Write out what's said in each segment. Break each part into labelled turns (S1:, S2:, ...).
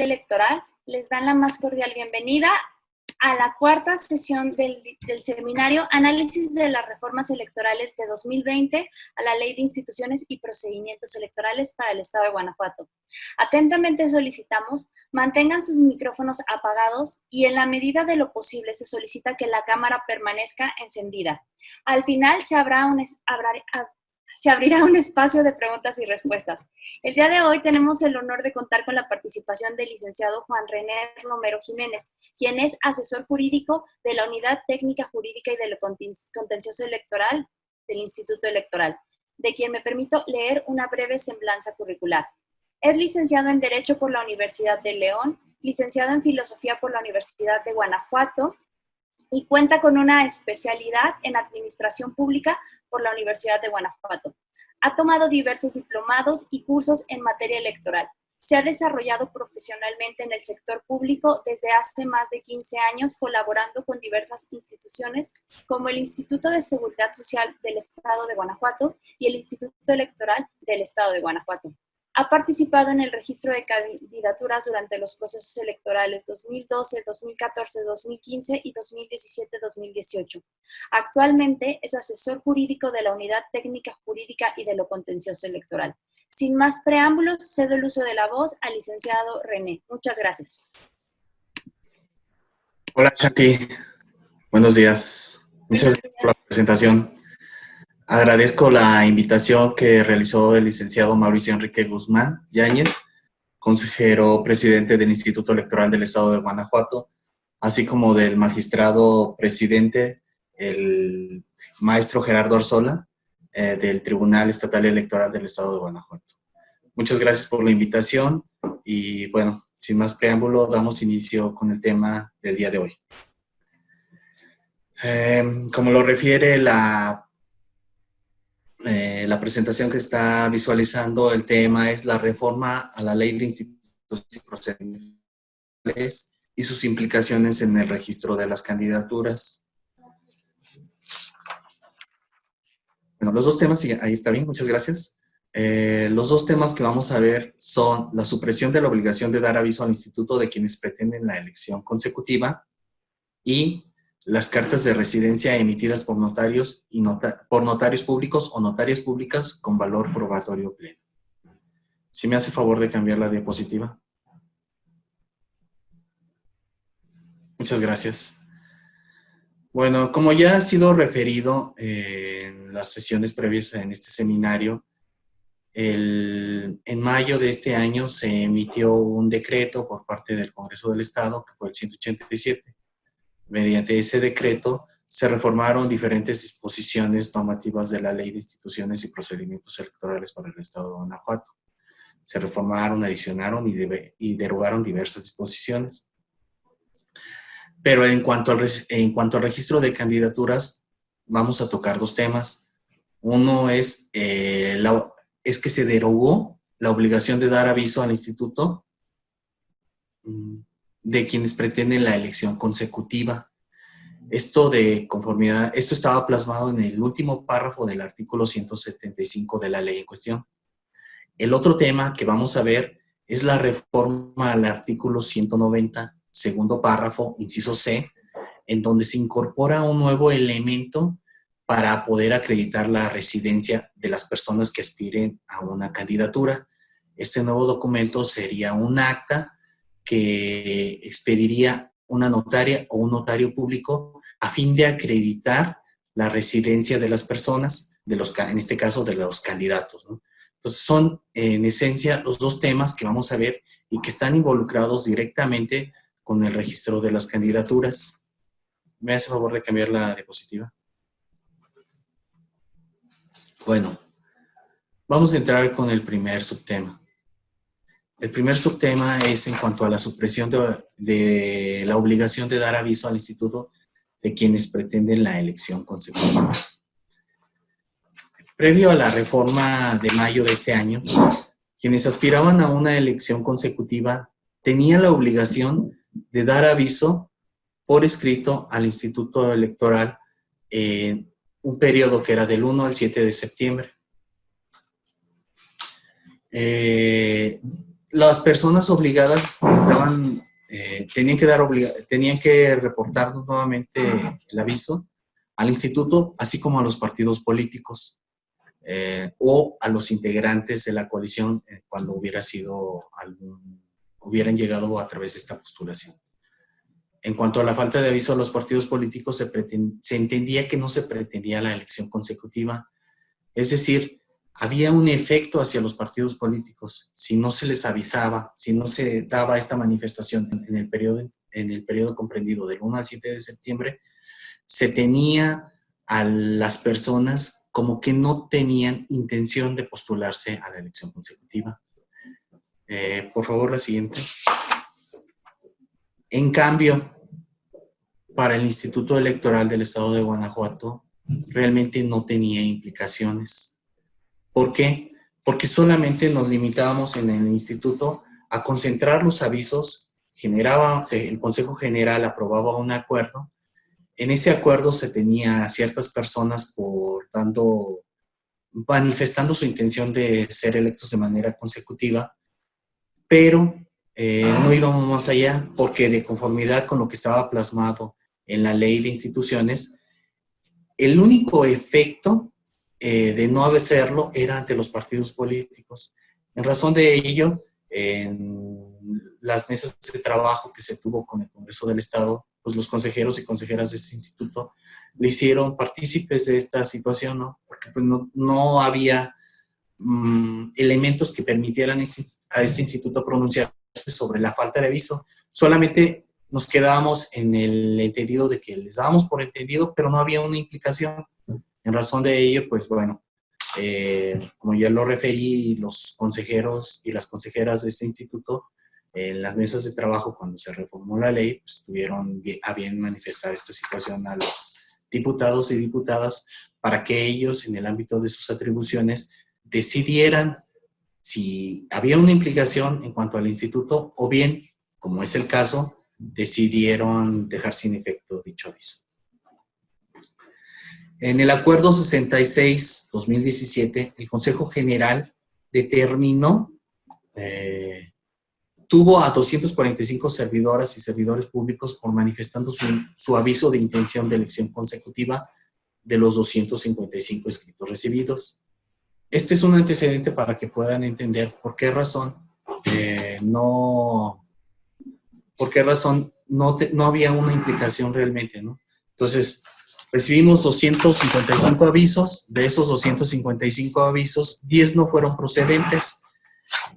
S1: Electoral les dan la más cordial bienvenida a la cuarta sesión del seminario Análisis de las reformas electorales de 2020 a la Ley de Instituciones y Procedimientos Electorales para el Estado de Guanajuato. Atentamente solicitamos mantengan sus micrófonos apagados y en la medida de lo posible se solicita que la cámara permanezca encendida. Al final se abrirá un espacio de preguntas y respuestas. El día de hoy tenemos el honor de contar con la participación del licenciado Juan René Romero Jiménez, quien es asesor jurídico de la Unidad Técnica Jurídica y de lo Contencioso Electoral del Instituto Electoral, de quien me permito leer una breve semblanza curricular. Es licenciado en Derecho por la Universidad de León, licenciado en Filosofía por la Universidad de Guanajuato y cuenta con una especialidad en Administración Pública por la Universidad de Guanajuato. Ha tomado diversos diplomados y cursos en materia electoral. Se ha desarrollado profesionalmente en el sector público desde hace más de 15 años, colaborando con diversas instituciones como el Instituto de Seguridad Social del Estado de Guanajuato y el Instituto Electoral del Estado de Guanajuato. Ha participado en el registro de candidaturas durante los procesos electorales 2012, 2014, 2015 y 2017-2018. Actualmente es asesor jurídico de la Unidad Técnica Jurídica y de lo Contencioso Electoral. Sin más preámbulos, cedo el uso de la voz al licenciado René. Muchas gracias.
S2: Hola, Chanti. Buenos días. Muchas gracias por la presentación. Agradezco la invitación que realizó el licenciado Mauricio Enrique Guzmán Yáñez, consejero presidente del Instituto Electoral del Estado de Guanajuato, así como del magistrado presidente, el maestro Gerardo Arzola, del Tribunal Estatal Electoral del Estado de Guanajuato. Muchas gracias por la invitación y, bueno, sin más preámbulo, damos inicio con el tema del día de hoy. Como lo refiere la presentación que está visualizando, el tema es la reforma a la Ley de Instituciones y Procedimientos y sus implicaciones en el registro de las candidaturas. Bueno, los dos temas, ahí está bien, muchas gracias. Los dos temas que vamos a ver son la supresión de la obligación de dar aviso al instituto de quienes pretenden la elección consecutiva y las cartas de residencia emitidas por notarios y por notarios públicos o notarias públicas con valor probatorio pleno. ¿Sí me hace favor de cambiar la diapositiva? Muchas gracias. Bueno, como ya ha sido referido en las sesiones previas en este seminario, en mayo de este año se emitió un decreto por parte del Congreso del Estado, que fue el 187. Mediante ese decreto se reformaron diferentes disposiciones normativas de la Ley de Instituciones y Procedimientos Electorales para el Estado de Guanajuato. Se reformaron, adicionaron y derogaron diversas disposiciones. Pero en cuanto al registro de candidaturas, vamos a tocar dos temas. Uno es que se derogó la obligación de dar aviso al instituto de quienes pretenden la elección consecutiva. Esto estaba plasmado en el último párrafo del artículo 175 de la ley en cuestión. El otro tema que vamos a ver es la reforma al artículo 190, segundo párrafo, inciso C, en donde se incorpora un nuevo elemento para poder acreditar la residencia de las personas que aspiren a una candidatura. Este nuevo documento sería un acta que expediría una notaria o un notario público a fin de acreditar la residencia de las personas, en este caso de los candidatos, ¿no? Entonces son en esencia los dos temas que vamos a ver y que están involucrados directamente con el registro de las candidaturas. ¿Me hace favor de cambiar la diapositiva? Bueno, vamos a entrar con el primer subtema. El primer subtema es en cuanto a la supresión de la obligación de dar aviso al instituto de quienes pretenden la elección consecutiva. Previo a la reforma de mayo de este año, quienes aspiraban a una elección consecutiva tenían la obligación de dar aviso por escrito al Instituto Electoral en un periodo que era del 1 al 7 de septiembre. las personas obligadas estaban, tenían que reportar nuevamente el aviso al instituto, así como a los partidos políticos o a los integrantes de la coalición cuando hubieran llegado a través de esta postulación. En cuanto a la falta de aviso a los partidos políticos, se entendía que no se pretendía la elección consecutiva, es decir, había un efecto hacia los partidos políticos. Si no se les avisaba, si no se daba esta manifestación en el periodo comprendido del 1 al 7 de septiembre, se tenía a las personas como que no tenían intención de postularse a la elección consecutiva. Por favor, la siguiente. En cambio, para el Instituto Electoral del Estado de Guanajuato, realmente no tenía implicaciones. ¿Por qué? Porque solamente nos limitábamos en el instituto a concentrar los avisos, el Consejo General aprobaba un acuerdo, en ese acuerdo se tenía a ciertas personas manifestando su intención de ser electos de manera consecutiva, pero no íbamos más allá, porque de conformidad con lo que estaba plasmado en la ley de instituciones, el único efecto de no hacerlo era ante los partidos políticos. En razón de ello, en las mesas de trabajo que se tuvo con el Congreso del Estado, pues los consejeros y consejeras de este instituto le hicieron partícipes de esta situación, ¿no? Porque pues no había elementos que permitieran a este instituto pronunciarse sobre la falta de aviso. Solamente nos quedábamos en el entendido de que les dábamos por entendido, pero no había una implicación. En razón de ello, pues bueno, como ya lo referí, los consejeros y las consejeras de este instituto, en las mesas de trabajo, cuando se reformó la ley, pues tuvieron a bien manifestar esta situación a los diputados y diputadas para que ellos, en el ámbito de sus atribuciones, decidieran si había una implicación en cuanto al instituto o bien, como es el caso, decidieron dejar sin efecto dicho aviso. En el Acuerdo 66-2017, el Consejo General determinó, tuvo a 245 servidoras y servidores públicos por manifestando su aviso de intención de elección consecutiva de los 255 escritos recibidos. Este es un antecedente para que puedan entender por qué razón no había una implicación realmente, ¿no? Entonces, recibimos 255 avisos, de esos 255 avisos, 10 no fueron procedentes,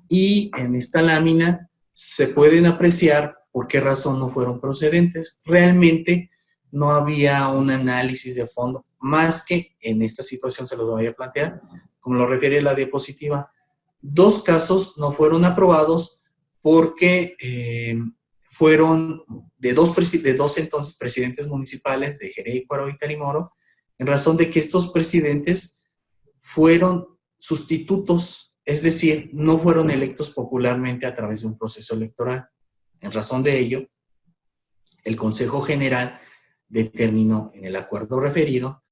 S2: y en esta lámina se pueden apreciar por qué razón no fueron procedentes. Realmente no había un análisis de fondo, más que en esta situación se los voy a plantear, como lo refiere la diapositiva. 2 casos no fueron aprobados porque fueron de dos entonces presidentes municipales de Jerecuaro y Tarimoro, en razón de que estos presidentes fueron sustitutos, es decir, no fueron electos popularmente a través de un proceso electoral. En razón de ello, el Consejo General determinó en el acuerdo referido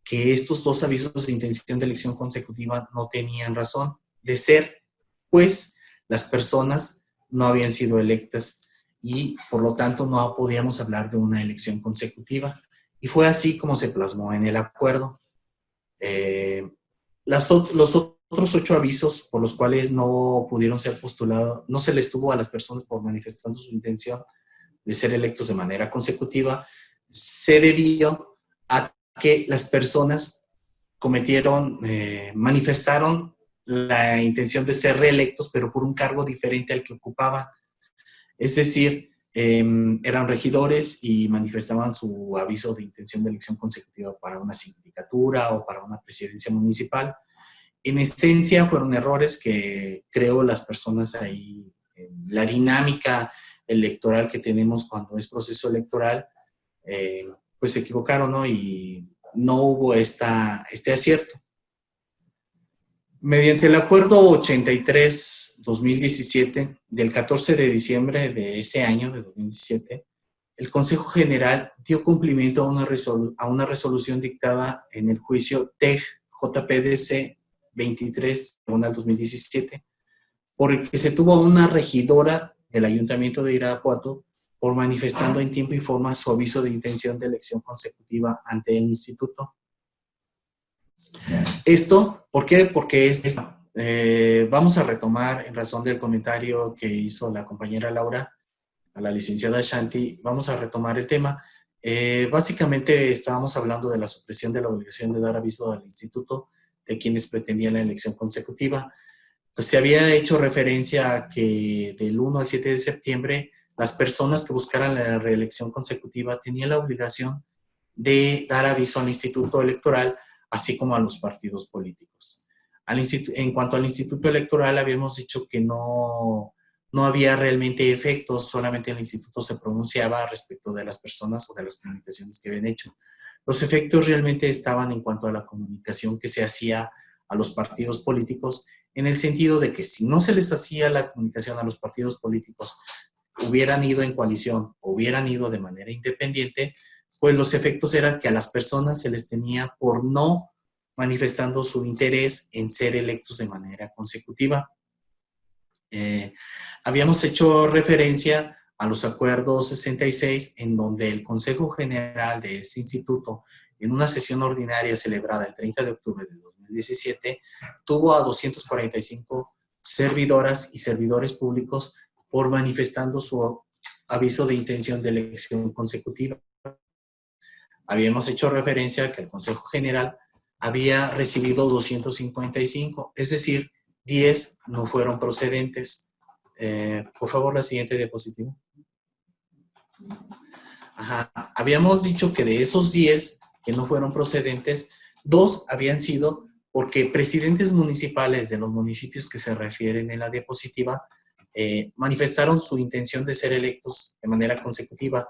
S2: que estos 2 avisos de intención de elección consecutiva no tenían razón de ser, pues las personas no habían sido electas y por lo tanto no podíamos hablar de una elección consecutiva. Y fue así como se plasmó en el acuerdo. Los otros 8 avisos por los cuales no pudieron ser postulados, no se les tuvo a las personas por manifestando su intención de ser electos de manera consecutiva, se debió a que las personas manifestaron la intención de ser reelectos, pero por un cargo diferente al que ocupaban. Es decir, eran regidores y manifestaban su aviso de intención de elección consecutiva para una sindicatura o para una presidencia municipal. En esencia, fueron errores que creo las personas ahí, la dinámica electoral que tenemos cuando es proceso electoral, pues se equivocaron, ¿no? Y no hubo este acierto. Mediante el Acuerdo 83-2017, del 14 de diciembre de ese año, de 2017, el Consejo General dio cumplimiento a una resolución dictada en el juicio TEG JPDC 23-2017, porque se tuvo una regidora del Ayuntamiento de Irapuato por manifestando en tiempo y forma su aviso de intención de elección consecutiva ante el instituto. Esto, ¿por qué? Porque vamos a retomar en razón del comentario que hizo la compañera Laura, a la licenciada Shanti, vamos a retomar el tema. Básicamente estábamos hablando de la supresión de la obligación de dar aviso al instituto de quienes pretendían la elección consecutiva. Pues se había hecho referencia a que del 1 al 7 de septiembre las personas que buscaran la reelección consecutiva tenían la obligación de dar aviso al instituto electoral, así como a los partidos políticos. En cuanto al instituto electoral, habíamos dicho que no había realmente efectos, solamente el instituto se pronunciaba respecto de las personas o de las comunicaciones que habían hecho. Los efectos realmente estaban en cuanto a la comunicación que se hacía a los partidos políticos, en el sentido de que si no se les hacía la comunicación a los partidos políticos, hubieran ido en coalición o hubieran ido de manera independiente, pues los efectos eran que a las personas se les tenía por no manifestando su interés en ser electos de manera consecutiva. Habíamos hecho referencia a los acuerdos 66, en donde el Consejo General de este instituto, en una sesión ordinaria celebrada el 30 de octubre de 2017, tuvo a 245 servidoras y servidores públicos por manifestando su aviso de intención de elección consecutiva. Habíamos hecho referencia a que el Consejo General había recibido 255, es decir, 10 no fueron procedentes. Por favor, la siguiente diapositiva. Ajá. Habíamos dicho que de esos 10 que no fueron procedentes, 2 habían sido porque presidentes municipales de los municipios que se refieren en la diapositiva manifestaron su intención de ser electos de manera consecutiva,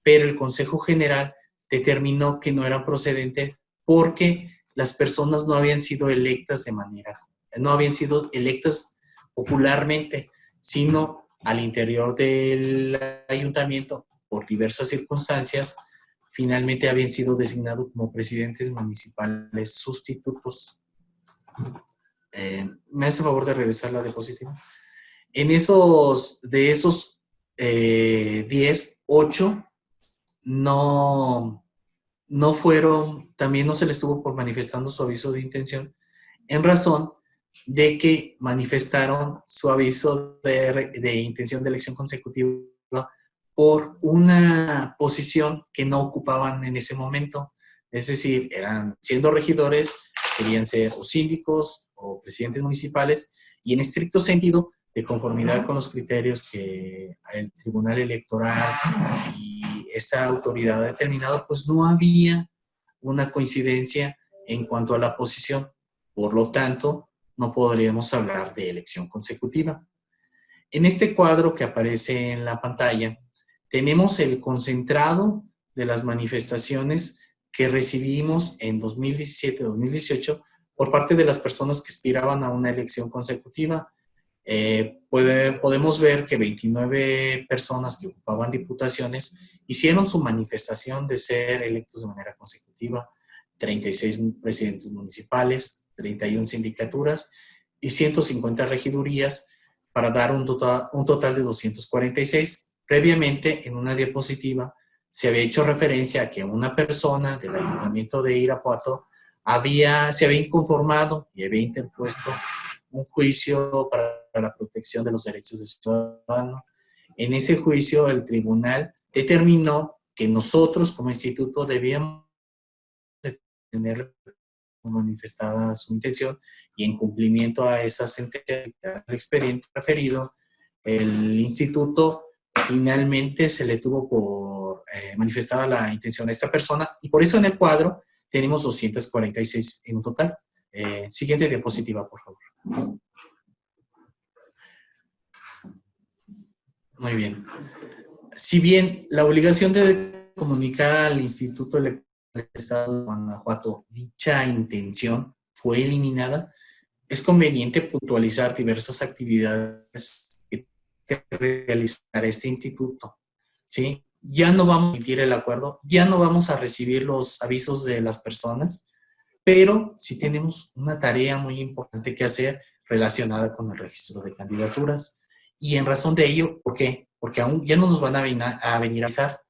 S2: pero el Consejo General determinó que no eran procedentes porque las personas no habían sido electas no habían sido electas popularmente, sino al interior del ayuntamiento, por diversas circunstancias, finalmente habían sido designados como presidentes municipales sustitutos. ¿Me hace favor de regresar la diapositiva? De esos 10, 8 no fueron, también no se les tuvo por manifestando su aviso de intención, en razón de que manifestaron su aviso de intención de elección consecutiva por una posición que no ocupaban en ese momento. Es decir, siendo regidores, querían ser o síndicos o presidentes municipales, y en estricto sentido, de conformidad con los criterios que el Tribunal Electoral y esta autoridad ha determinado, pues no había una coincidencia en cuanto a la posición. Por lo tanto, no podríamos hablar de elección consecutiva. En este cuadro que aparece en la pantalla, tenemos el concentrado de las manifestaciones que recibimos en 2017-2018 por parte de las personas que aspiraban a una elección consecutiva. Podemos ver que 29 personas que ocupaban diputaciones hicieron su manifestación de ser electos de manera consecutiva, 36 presidentes municipales, 31 sindicaturas y 150 regidurías, para dar un total de 246. Previamente, en una diapositiva, se había hecho referencia a que una persona del Ayuntamiento de Irapuato se había inconformado y había interpuesto un juicio para la protección de los derechos del ciudadano. En ese juicio, el tribunal determinó que nosotros, como instituto, debíamos tener manifestada su intención, y en cumplimiento a esa sentencia del expediente referido, el instituto finalmente se le tuvo por manifestada la intención a esta persona, y por eso en el cuadro tenemos 246 en total. Siguiente diapositiva, por favor. Muy bien. Si bien la obligación de comunicar al Instituto Electoral del Estado de Guanajuato dicha intención fue eliminada, es conveniente puntualizar diversas actividades que realizar este instituto, ¿sí? Ya no vamos a emitir el acuerdo, ya no vamos a recibir los avisos de las personas, pero sí tenemos una tarea muy importante que hacer relacionada con el registro de candidaturas. Y en razón de ello, ¿por qué? Porque aún ya no nos van a venir a avisar,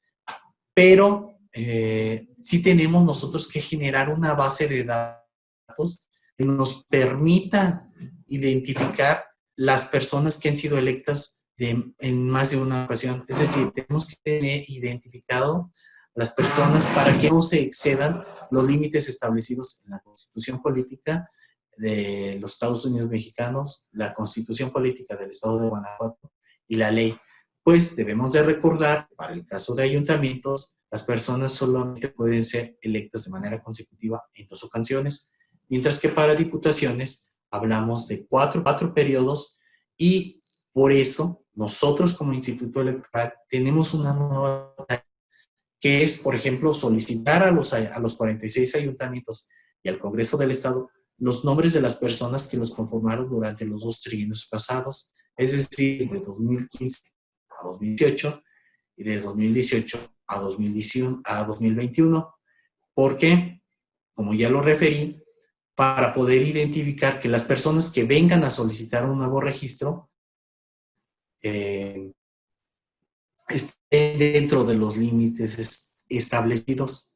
S2: pero sí tenemos nosotros que generar una base de datos que nos permita identificar las personas que han sido electas en más de una ocasión. Es decir, tenemos que tener identificado las personas para que no se excedan los límites establecidos en la Constitución Política de los Estados Unidos Mexicanos, la Constitución Política del Estado de Guanajuato y la ley. Pues debemos de recordar, para el caso de ayuntamientos, las personas solamente pueden ser electas de manera consecutiva en 2 ocasiones, mientras que para diputaciones hablamos de cuatro periodos, y por eso nosotros como Instituto Electoral tenemos una nueva tarea, que es, por ejemplo, solicitar a los 46 ayuntamientos y al Congreso del Estado los nombres de las personas que los conformaron durante los 2 trienios pasados, es decir, de 2015 a 2018 y de 2018 a 2021. ¿Por qué? Como ya lo referí, para poder identificar que las personas que vengan a solicitar un nuevo registro estén dentro de los límites establecidos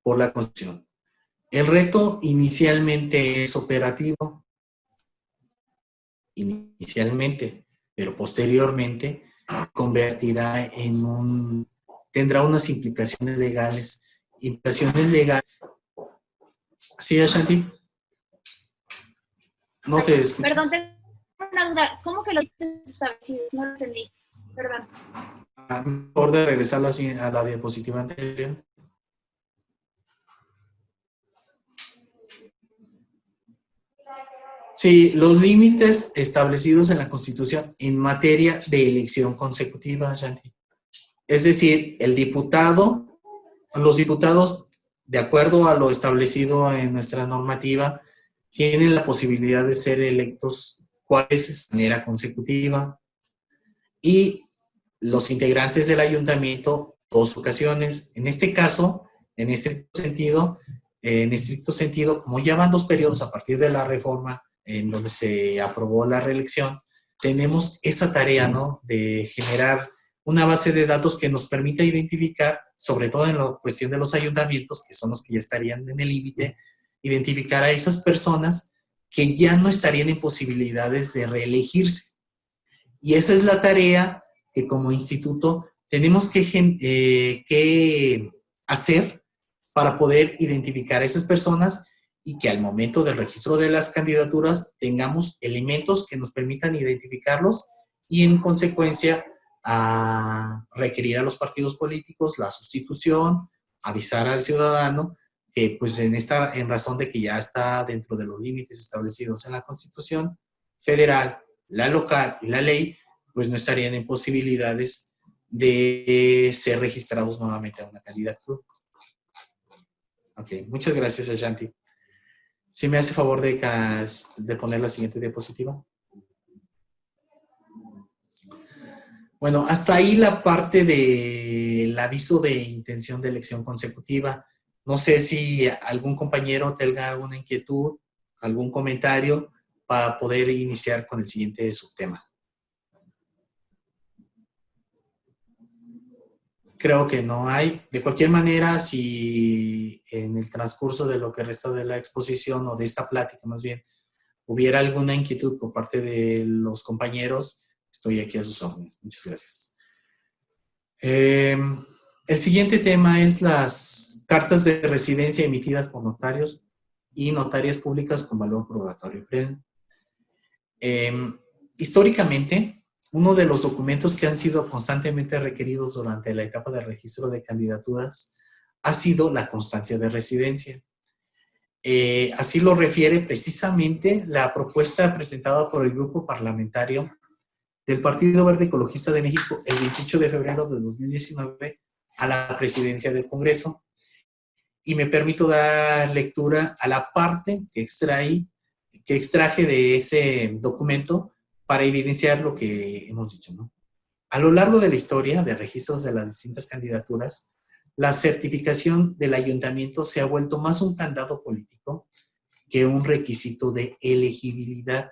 S2: por la Constitución. El reto inicialmente es operativo, pero posteriormente convertirá tendrá unas implicaciones legales. ¿Sí, Ashanti? No te escuchas.
S1: Perdón, tengo una duda. ¿Cómo que los límites establecidos? No lo entendí. Perdón.
S2: Por de regresar a la diapositiva anterior. Sí, los límites establecidos en la Constitución en materia de elección consecutiva, Shanti. Es decir, los diputados, de acuerdo a lo establecido en nuestra normativa, tienen la posibilidad de ser electos 4 veces de manera consecutiva, y los integrantes del ayuntamiento 2 ocasiones. En este caso, en estricto sentido, como ya van 2 periodos a partir de la reforma en donde se aprobó la reelección, tenemos esa tarea, ¿no?, de generar una base de datos que nos permita identificar, sobre todo en la cuestión de los ayuntamientos, que son los que ya estarían en el límite, identificar a esas personas que ya no estarían en posibilidades de reelegirse. Y esa es la tarea que como instituto tenemos que hacer para poder identificar a esas personas, y que al momento del registro de las candidaturas tengamos elementos que nos permitan identificarlos, y en consecuencia a requerir a los partidos políticos la sustitución, avisar al ciudadano que pues en razón de que ya está dentro de los límites establecidos en la Constitución Federal, la local y la ley, pues no estarían en posibilidades de ser registrados nuevamente a una candidatura. Ok, muchas gracias, Ashanti. ¿Sí me hace favor de poner la siguiente diapositiva? Bueno, hasta ahí la parte del aviso de intención de elección consecutiva. No sé si algún compañero tenga alguna inquietud, algún comentario para poder iniciar con el siguiente subtema. Creo que no hay. De cualquier manera, si en el transcurso de lo que resta de la exposición o de esta plática más bien, hubiera alguna inquietud por parte de los compañeros, estoy aquí a sus órdenes. Muchas gracias. El siguiente tema es las cartas de residencia emitidas por notarios y notarias públicas con valor probatorio pleno. Históricamente, uno de los documentos que han sido constantemente requeridos durante la etapa de registro de candidaturas ha sido la constancia de residencia. Así lo refiere precisamente la propuesta presentada por el grupo parlamentario del Partido Verde Ecologista de México el 28 de febrero de 2019 a la presidencia del Congreso. Y me permito dar lectura a la parte que extraje de ese documento para evidenciar lo que hemos dicho, ¿no? A lo largo de la historia de registros de las distintas candidaturas, la certificación del ayuntamiento se ha vuelto más un candado político que un requisito de elegibilidad.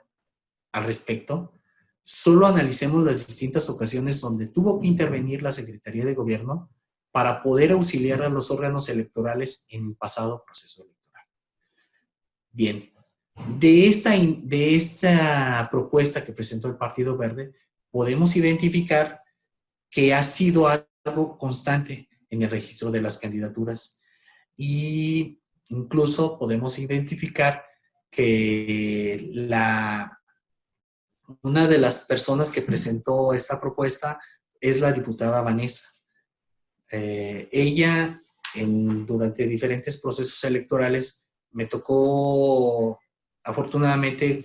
S2: al respecto, solo analicemos las distintas ocasiones donde tuvo que intervenir la Secretaría de Gobierno para poder auxiliar a los órganos electorales en el pasado proceso electoral. Bien, de esta propuesta que presentó el Partido Verde, podemos identificar que ha sido algo constante en el registro de las candidaturas y incluso podemos identificar que una de las personas que presentó esta propuesta es la diputada Vanessa. Ella, durante diferentes procesos electorales, me tocó afortunadamente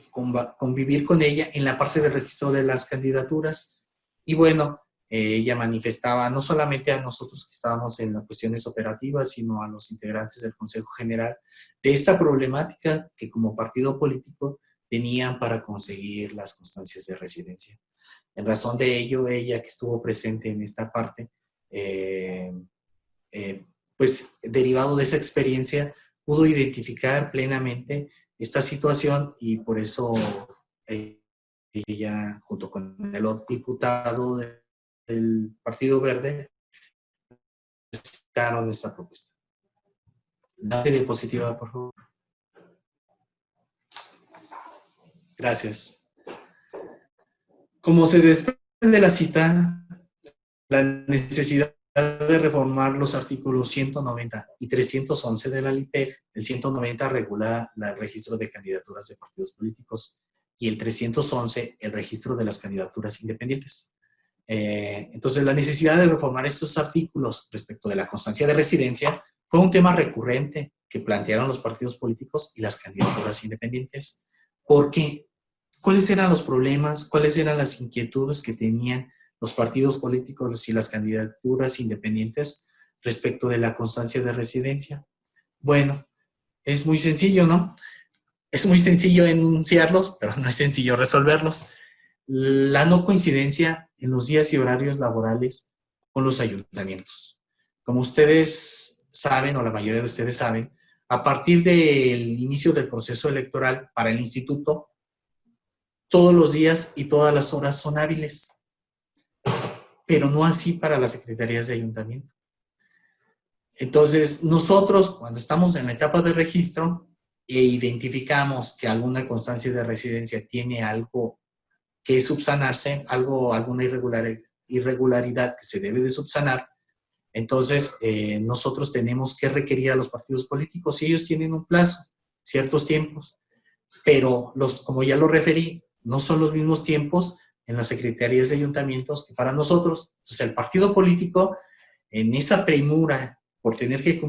S2: convivir con ella en la parte del registro de las candidaturas. Y bueno, ella manifestaba no solamente a nosotros que estábamos en las cuestiones operativas, sino a los integrantes del Consejo General, de esta problemática que como partido político tenían para conseguir las constancias de residencia. En razón de ello, ella que estuvo presente en esta parte, pues derivado de esa experiencia, pudo identificar plenamente esta situación y por eso ella, junto con el otro diputado del Partido Verde, presentaron esta propuesta. La diapositiva, por favor. Gracias. Como se desprende de la cita, la necesidad de reformar los artículos 190 y 311 de la LIPEG. El 190 regula el registro de candidaturas de partidos políticos y el 311 el registro de las candidaturas independientes. Entonces, la necesidad de reformar estos artículos respecto de la constancia de residencia fue un tema recurrente que plantearon los partidos políticos y las candidaturas independientes. ¿Por qué? ¿Cuáles eran los problemas? ¿Cuáles eran las inquietudes que tenían los partidos políticos y las candidaturas independientes respecto de la constancia de residencia? Bueno, es muy sencillo, ¿no? Es muy sencillo enunciarlos, pero no es sencillo resolverlos. La no coincidencia en los días y horarios laborales con los ayuntamientos. Como ustedes saben, o la mayoría de ustedes saben, a partir del inicio del proceso electoral para el instituto, todos los días y todas las horas son hábiles, pero no así para las secretarías de ayuntamiento. Entonces, nosotros, cuando estamos en la etapa de registro e identificamos que alguna constancia de residencia tiene algo que subsanarse, alguna irregularidad que se debe de subsanar, entonces nosotros tenemos que requerir a los partidos políticos y ellos tienen un plazo, ciertos tiempos, pero como ya lo referí, no son los mismos tiempos en las secretarías de ayuntamientos que para nosotros. Entonces, el partido político, en esa premura por tener que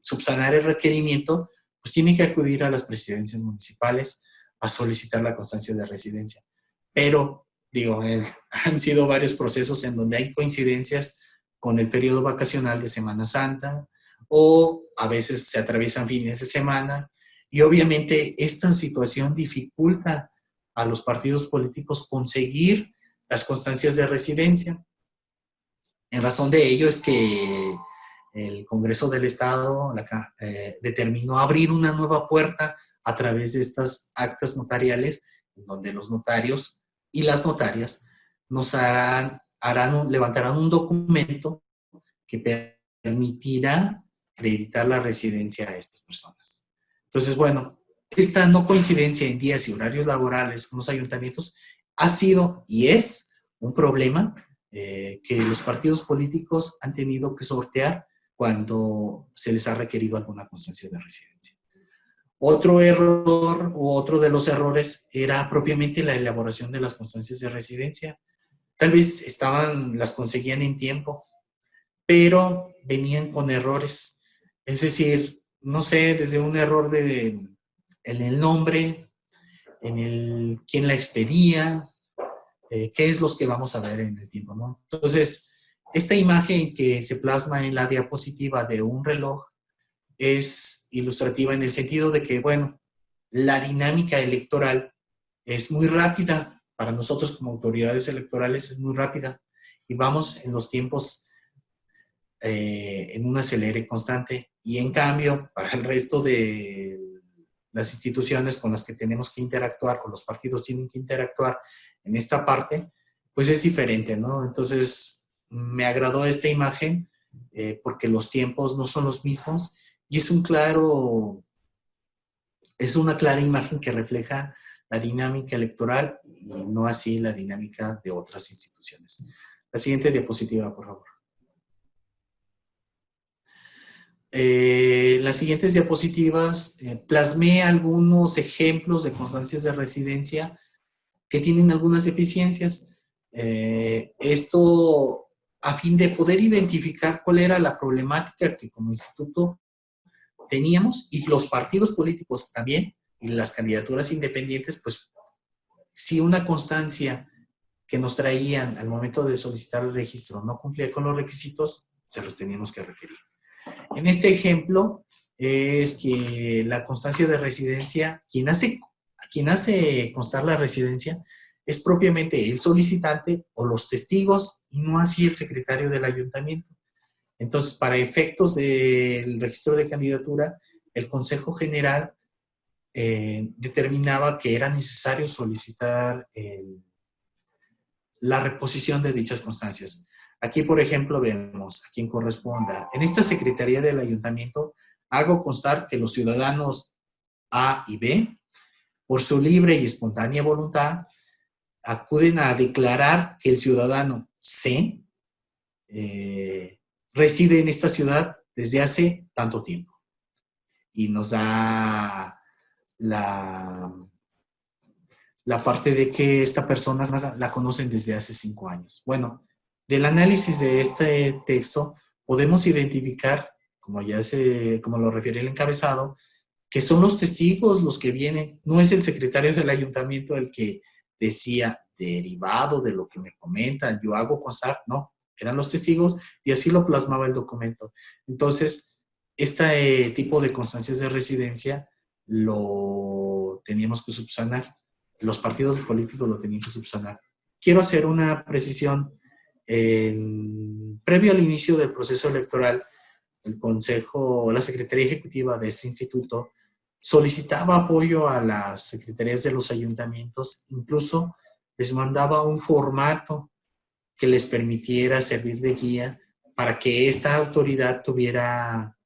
S2: subsanar el requerimiento, pues tiene que acudir a las presidencias municipales a solicitar la constancia de residencia. Pero, digo, han sido varios procesos en donde hay coincidencias con el periodo vacacional de Semana Santa, o a veces se atraviesan fines de semana, y obviamente esta situación dificulta a los partidos políticos conseguir las constancias de residencia. En razón de ello es que el Congreso del Estado determinó abrir una nueva puerta a través de estas actas notariales, donde los notarios y las notarias nos levantarán un documento que permitirá acreditar la residencia a estas personas. Entonces, bueno, esta no coincidencia en días y horarios laborales con los ayuntamientos ha sido y es un problema que los partidos políticos han tenido que sortear cuando se les ha requerido alguna constancia de residencia. Otro error o otro de los errores era propiamente la elaboración de las constancias de residencia. Tal vez las conseguían en tiempo, pero venían con errores. Es decir, no sé, desde un error en el nombre, en quién la expedía, qué es lo que vamos a ver en el tiempo, ¿no? Entonces, esta imagen que se plasma en la diapositiva de un reloj es ilustrativa en el sentido de que, bueno, la dinámica electoral es muy rápida. Para nosotros como autoridades electorales es muy rápida y vamos en los tiempos en un acelere constante. Y en cambio, para el resto de las instituciones con las que tenemos que interactuar, o los partidos tienen que interactuar en esta parte, pues es diferente, ¿no? Entonces, me agradó esta imagen porque los tiempos no son los mismos y es una clara imagen que refleja la dinámica electoral y no así la dinámica de otras instituciones. La siguiente diapositiva, por favor. Las siguientes diapositivas plasmé algunos ejemplos de constancias de residencia que tienen algunas deficiencias. Esto a fin de poder identificar cuál era la problemática que como instituto teníamos y los partidos políticos también y las candidaturas independientes, pues si una constancia que nos traían al momento de solicitar el registro no cumplía con los requisitos, se los teníamos que requerir. En este ejemplo es que la constancia de residencia, quien hace constar la residencia es propiamente el solicitante o los testigos y no así el secretario del ayuntamiento. Entonces, para efectos del registro de candidatura, el Consejo General determinaba que era necesario solicitar la reposición de dichas constancias. Aquí, por ejemplo, vemos a quien corresponda. En esta Secretaría del Ayuntamiento hago constar que los ciudadanos A y B, por su libre y espontánea voluntad, acuden a declarar que el ciudadano C reside en esta ciudad desde hace tanto tiempo. Y nos da la parte de que esta persona la conocen desde hace 5 años. Bueno, del análisis de este texto podemos identificar, como lo refiere el encabezado, que son los testigos los que vienen. No es el secretario del ayuntamiento el que decía, derivado de lo que me comentan, yo hago constar. No, eran los testigos y así lo plasmaba el documento. Entonces, este tipo de constancias de residencia lo teníamos que subsanar. Los partidos políticos lo tenían que subsanar. Quiero hacer una precisión. Previo al inicio del proceso electoral, el Consejo, la Secretaría Ejecutiva de este instituto solicitaba apoyo a las secretarías de los ayuntamientos, incluso les mandaba un formato que les permitiera servir de guía para que esta autoridad tuviera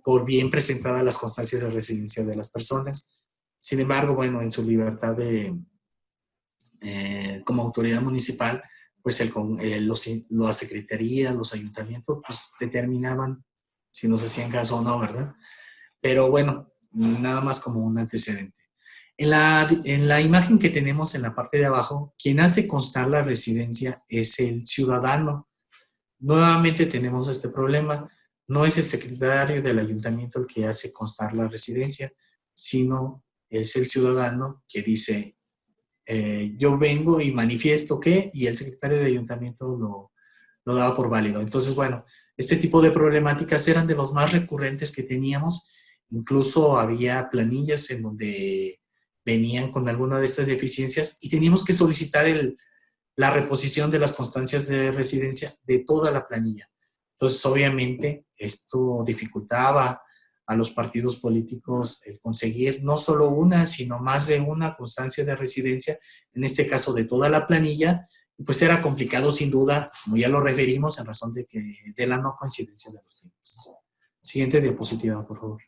S2: por bien presentadas las constancias de residencia de las personas. Sin embargo, bueno, en su libertad como autoridad municipal, pues la secretaría, los ayuntamientos, pues determinaban si nos hacían caso o no, ¿verdad? Pero bueno, nada más como un antecedente. En la imagen que tenemos en la parte de abajo, quien hace constar la residencia es el ciudadano. Nuevamente tenemos este problema. No es el secretario del ayuntamiento el que hace constar la residencia, sino es el ciudadano que dice, yo vengo y manifiesto que, y el secretario de ayuntamiento lo daba por válido. Entonces, bueno, este tipo de problemáticas eran de los más recurrentes que teníamos. Incluso había planillas en donde venían con alguna de estas deficiencias y teníamos que solicitar la reposición de las constancias de residencia de toda la planilla. Entonces, obviamente, esto dificultaba a los partidos políticos el conseguir no solo una, sino más de una constancia de residencia, en este caso de toda la planilla, pues era complicado sin duda, como ya lo referimos, en razón de la no coincidencia de los tiempos. Siguiente diapositiva, por favor.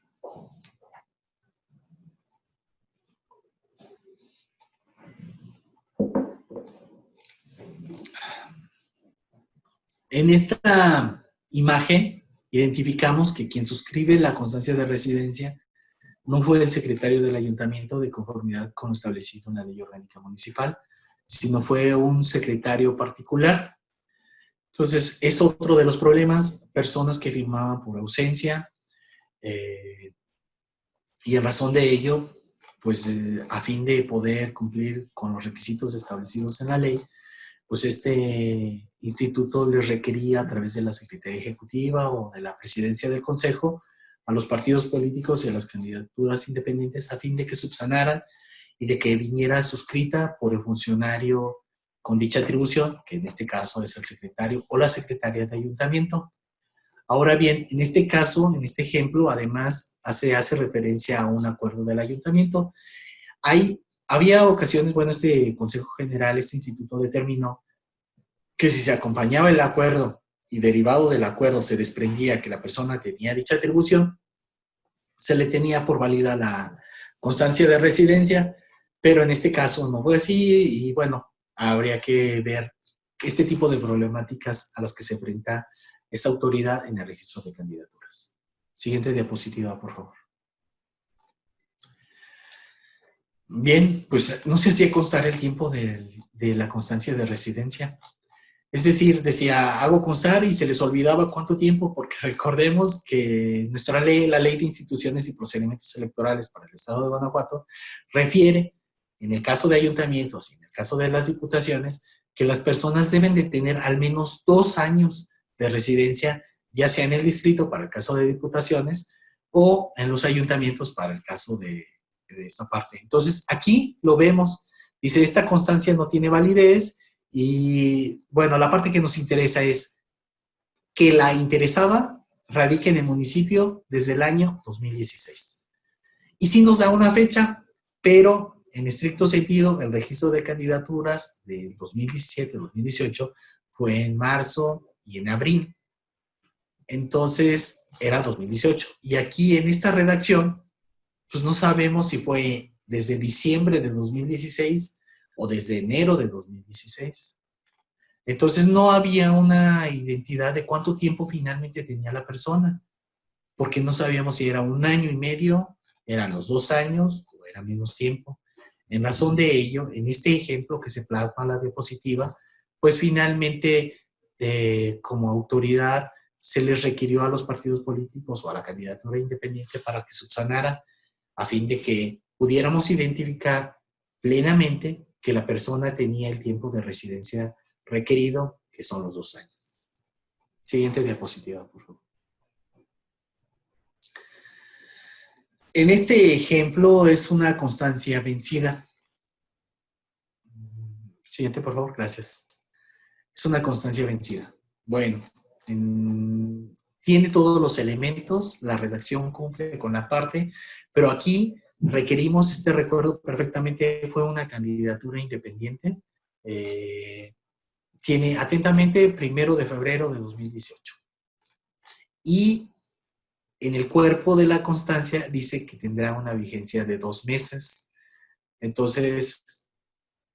S2: En esta imagen identificamos que quien suscribe la constancia de residencia no fue el secretario del ayuntamiento de conformidad con lo establecido en la ley orgánica municipal, sino fue un secretario particular. Entonces, es otro de los problemas, personas que firmaban por ausencia, y en razón de ello, pues a fin de poder cumplir con los requisitos establecidos en la ley, pues este instituto les requería a través de la Secretaría Ejecutiva o de la Presidencia del Consejo a los partidos políticos y a las candidaturas independientes a fin de que subsanaran y de que viniera suscrita por el funcionario con dicha atribución, que en este caso es el secretario o la secretaria de ayuntamiento. Ahora bien, en este caso, en este ejemplo, además hace referencia a un acuerdo del ayuntamiento. Había ocasiones, bueno, este Consejo General, este instituto determinó que si se acompañaba el acuerdo y derivado del acuerdo se desprendía que la persona tenía dicha atribución, se le tenía por válida la constancia de residencia, pero en este caso no fue así y bueno, habría que ver este tipo de problemáticas a las que se enfrenta esta autoridad en el registro de candidaturas. Siguiente diapositiva, por favor. Bien, pues no se hacía constar el tiempo de la constancia de residencia. Es decir, decía, hago constar y se les olvidaba cuánto tiempo, porque recordemos que nuestra ley, la Ley de Instituciones y Procedimientos Electorales para el Estado de Guanajuato, refiere, en el caso de ayuntamientos y en el caso de las diputaciones, que las personas deben de tener al menos 2 años de residencia, ya sea en el distrito para el caso de diputaciones o en los ayuntamientos para el caso de esta parte. Entonces, aquí lo vemos. Dice, esta constancia no tiene validez y, bueno, la parte que nos interesa es que la interesada radique en el municipio desde el año 2016. Y sí nos da una fecha, pero en estricto sentido, el registro de candidaturas del 2017-2018 fue en marzo y en abril. Entonces, era 2018. Y aquí en esta redacción, pues no sabemos si fue desde diciembre de 2016 o desde enero de 2016. Entonces no había una identidad de cuánto tiempo finalmente tenía la persona, porque no sabíamos si era 1 año y medio, eran los 2 años o era menos tiempo. En razón de ello, en este ejemplo que se plasma en la diapositiva, pues finalmente como autoridad se les requirió a los partidos políticos o a la candidatura independiente para que subsanara a fin de que pudiéramos identificar plenamente que la persona tenía el tiempo de residencia requerido, que son los 2 años. Siguiente diapositiva, por favor. En este ejemplo es una constancia vencida. Siguiente, por favor, gracias. Es una constancia vencida. Bueno, tiene todos los elementos, la redacción cumple con la parte, pero aquí requerimos, este recuerdo perfectamente, fue una candidatura independiente. Tiene atentamente 1 de febrero de 2018. Y en el cuerpo de la constancia dice que tendrá una vigencia de 2 meses. Entonces,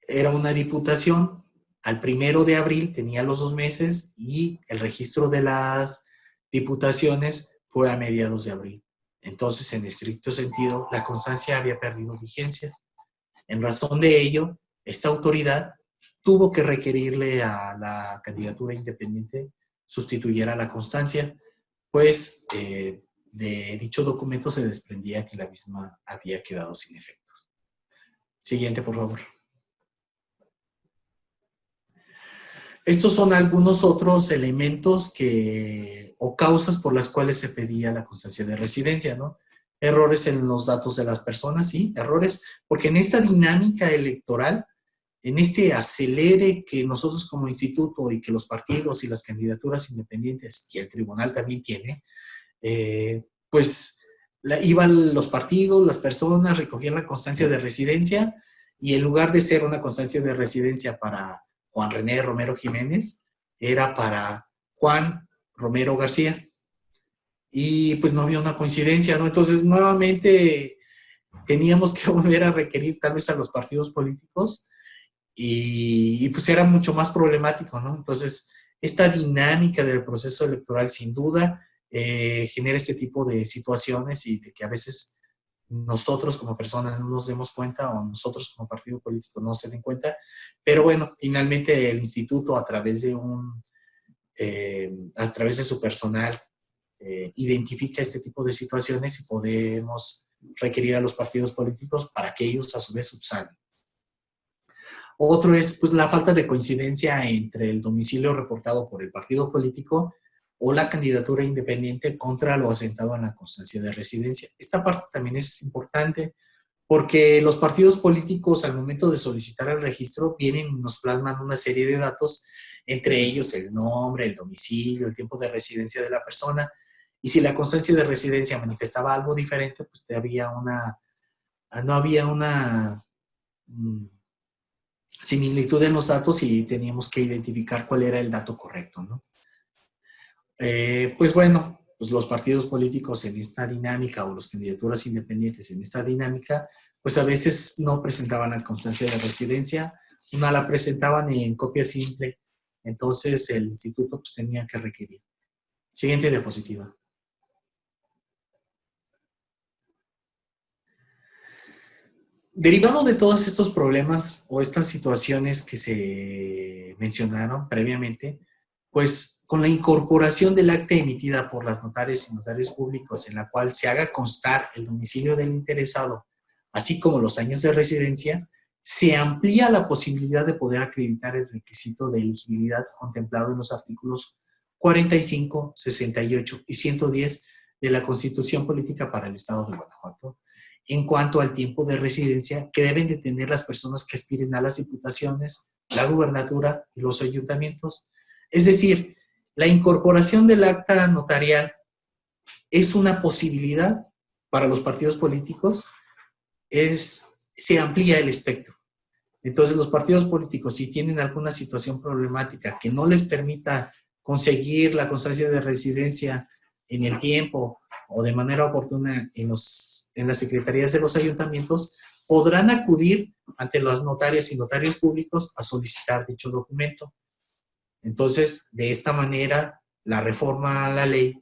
S2: era una diputación. Al 1 de abril tenía los 2 meses y el registro de las diputaciones fue a mediados de abril. Entonces, en estricto sentido, la constancia había perdido vigencia. En razón de ello, esta autoridad tuvo que requerirle a la candidatura independiente sustituyera la constancia, pues de dicho documento se desprendía que la misma había quedado sin efectos. Siguiente, por favor. Estos son algunos otros elementos o causas por las cuales se pedía la constancia de residencia, ¿no? Errores en los datos de las personas, sí, errores, porque en esta dinámica electoral, en este acelere que nosotros como instituto y que los partidos y las candidaturas independientes y el tribunal también tiene, pues iban los partidos, las personas, recogían la constancia de residencia y en lugar de ser una constancia de residencia para Juan René Romero Jiménez, era para Juan Romero García. Y pues no había una coincidencia, ¿no? Entonces, nuevamente teníamos que volver a requerir tal vez a los partidos políticos y pues era mucho más problemático, ¿no? Entonces, esta dinámica del proceso electoral sin duda genera este tipo de situaciones y de que a veces nosotros como personas no nos demos cuenta o nosotros como partido político no se den cuenta, pero bueno, finalmente el instituto a través de su personal identifica este tipo de situaciones y podemos requerir a los partidos políticos para que ellos a su vez subsanen. Otro es pues, la falta de coincidencia entre el domicilio reportado por el partido político o la candidatura independiente contra lo asentado en la constancia de residencia. Esta parte también es importante porque los partidos políticos al momento de solicitar el registro vienen y nos plasman una serie de datos entre ellos el nombre, el domicilio, el tiempo de residencia de la persona, y si la constancia de residencia manifestaba algo diferente, pues no había una similitud en los datos y teníamos que identificar cuál era el dato correcto, ¿no? Pues bueno, pues los partidos políticos en esta dinámica o las candidaturas independientes en esta dinámica, pues a veces no presentaban la constancia de residencia, una la presentaban en copia simple, entonces el instituto pues tenía que requerir. Siguiente diapositiva. Derivado de todos estos problemas o estas situaciones que se mencionaron previamente, pues con la incorporación del acta emitida por las notarias y notarios públicos en la cual se haga constar el domicilio del interesado, así como los años de residencia, se amplía la posibilidad de poder acreditar el requisito de elegibilidad contemplado en los artículos 45, 68 y 110 de la Constitución Política para el Estado de Guanajuato, en cuanto al tiempo de residencia que deben de tener las personas que aspiren a las diputaciones, la gubernatura y los ayuntamientos. Es decir, la incorporación del acta notarial es una posibilidad para los partidos políticos, se amplía el espectro. Entonces, los partidos políticos, si tienen alguna situación problemática que no les permita conseguir la constancia de residencia en el tiempo o de manera oportuna en las secretarías de los ayuntamientos, podrán acudir ante las notarias y notarios públicos a solicitar dicho documento. Entonces, de esta manera, la reforma a la ley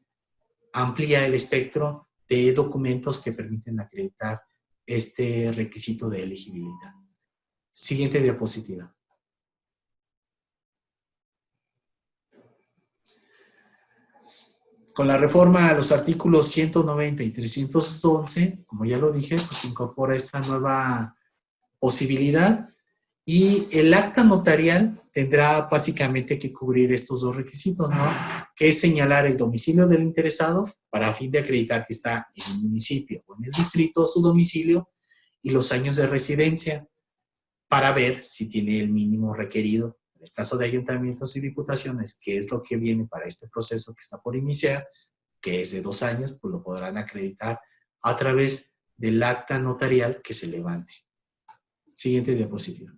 S2: amplía el espectro de documentos que permiten acreditar este requisito de elegibilidad. Siguiente diapositiva. Con la reforma a los artículos 190 y 311, como ya lo dije, pues se incorpora esta nueva posibilidad y el acta notarial tendrá básicamente que cubrir estos dos requisitos, ¿no? Que es señalar el domicilio del interesado para fin de acreditar que está en el municipio o en el distrito su domicilio y los años de residencia para ver si tiene el mínimo requerido. En el caso de ayuntamientos y diputaciones, que es lo que viene para este proceso que está por iniciar, que es de 2 años, pues lo podrán acreditar a través del acta notarial que se levante. Siguiente diapositiva.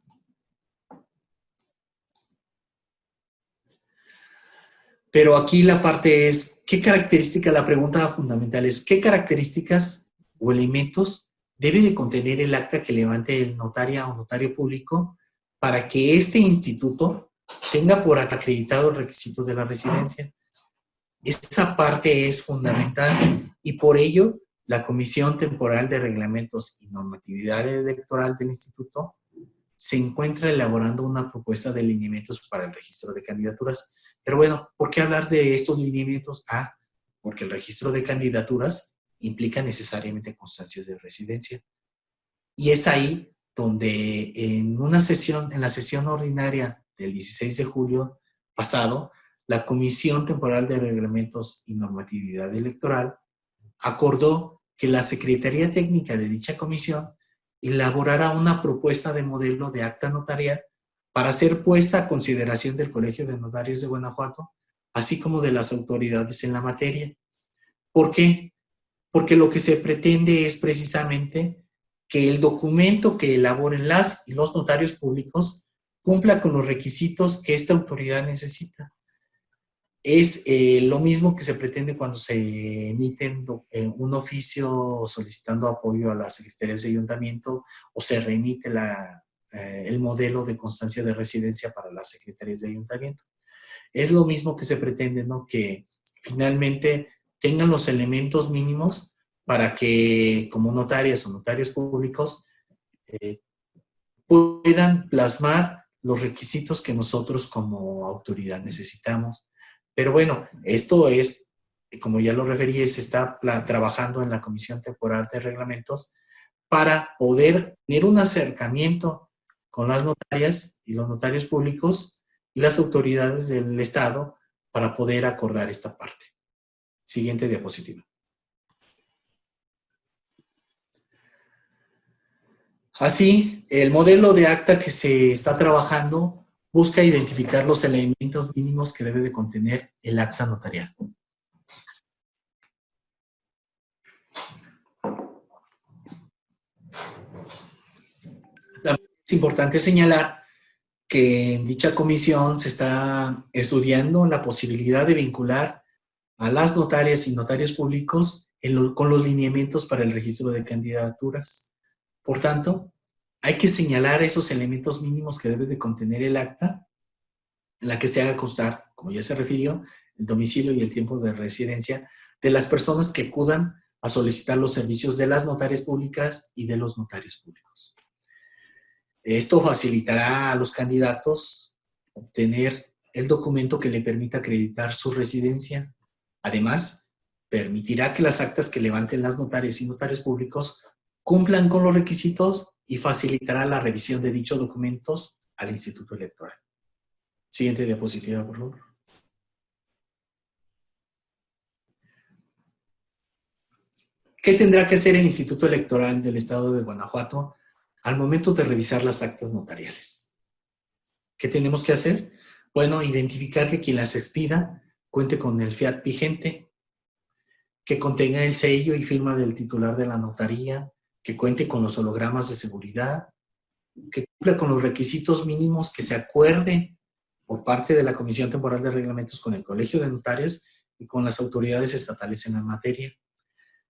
S2: Pero aquí la parte es, ¿qué características? La pregunta fundamental es, ¿qué características o elementos debe de contener el acta que levante el notaria o notario público para que este instituto tenga por acreditado el requisito de la residencia? Esa parte es fundamental y por ello la Comisión Temporal de Reglamentos y Normatividad Electoral del Instituto se encuentra elaborando una propuesta de lineamientos para el registro de candidaturas. Pero bueno, ¿por qué hablar de estos lineamientos? Porque el registro de candidaturas implica necesariamente constancias de residencia. Y es ahí donde en la sesión ordinaria del 16 de julio pasado, la Comisión Temporal de Reglamentos y Normatividad Electoral acordó que la Secretaría Técnica de dicha comisión elaborará una propuesta de modelo de acta notarial para ser puesta a consideración del Colegio de Notarios de Guanajuato, así como de las autoridades en la materia. ¿Por qué? Porque lo que se pretende es precisamente que el documento que elaboren las y los notarios públicos cumpla con los requisitos que esta autoridad necesita. Es lo mismo que se pretende cuando se emiten un oficio solicitando apoyo a las secretarías de ayuntamiento o se remite el modelo de constancia de residencia para las secretarías de ayuntamiento. Es lo mismo que se pretende, ¿no? Que finalmente tengan los elementos mínimos para que como notarias o notarios públicos puedan plasmar los requisitos que nosotros como autoridad necesitamos. Pero bueno, esto es, como ya lo referí, se está trabajando en la Comisión Temporal de Reglamentos para poder tener un acercamiento con las notarias y los notarios públicos y las autoridades del Estado para poder acordar esta parte. Siguiente diapositiva. Así, el modelo de acta que se está trabajando busca identificar los elementos mínimos que debe de contener el acta notarial. También es importante señalar que en dicha comisión se está estudiando la posibilidad de vincular a las notarias y notarios públicos con los lineamientos para el registro de candidaturas. Por tanto, hay que señalar esos elementos mínimos que debe de contener el acta, en la que se haga constar, como ya se refirió, el domicilio y el tiempo de residencia de las personas que acudan a solicitar los servicios de las notarias públicas y de los notarios públicos. Esto facilitará a los candidatos obtener el documento que le permita acreditar su residencia. Además, permitirá que las actas que levanten las notarias y notarios públicos cumplan con los requisitos y facilitará la revisión de dichos documentos al Instituto Electoral. Siguiente diapositiva, por favor. ¿Qué tendrá que hacer el Instituto Electoral del Estado de Guanajuato al momento de revisar las actas notariales? ¿Qué tenemos que hacer? Bueno, identificar que quien las expida cuente con el fiat vigente, que contenga el sello y firma del titular de la notaría, que cuente con los hologramas de seguridad, que cumpla con los requisitos mínimos que se acuerden por parte de la Comisión Temporal de Reglamentos con el Colegio de Notarios y con las autoridades estatales en la materia.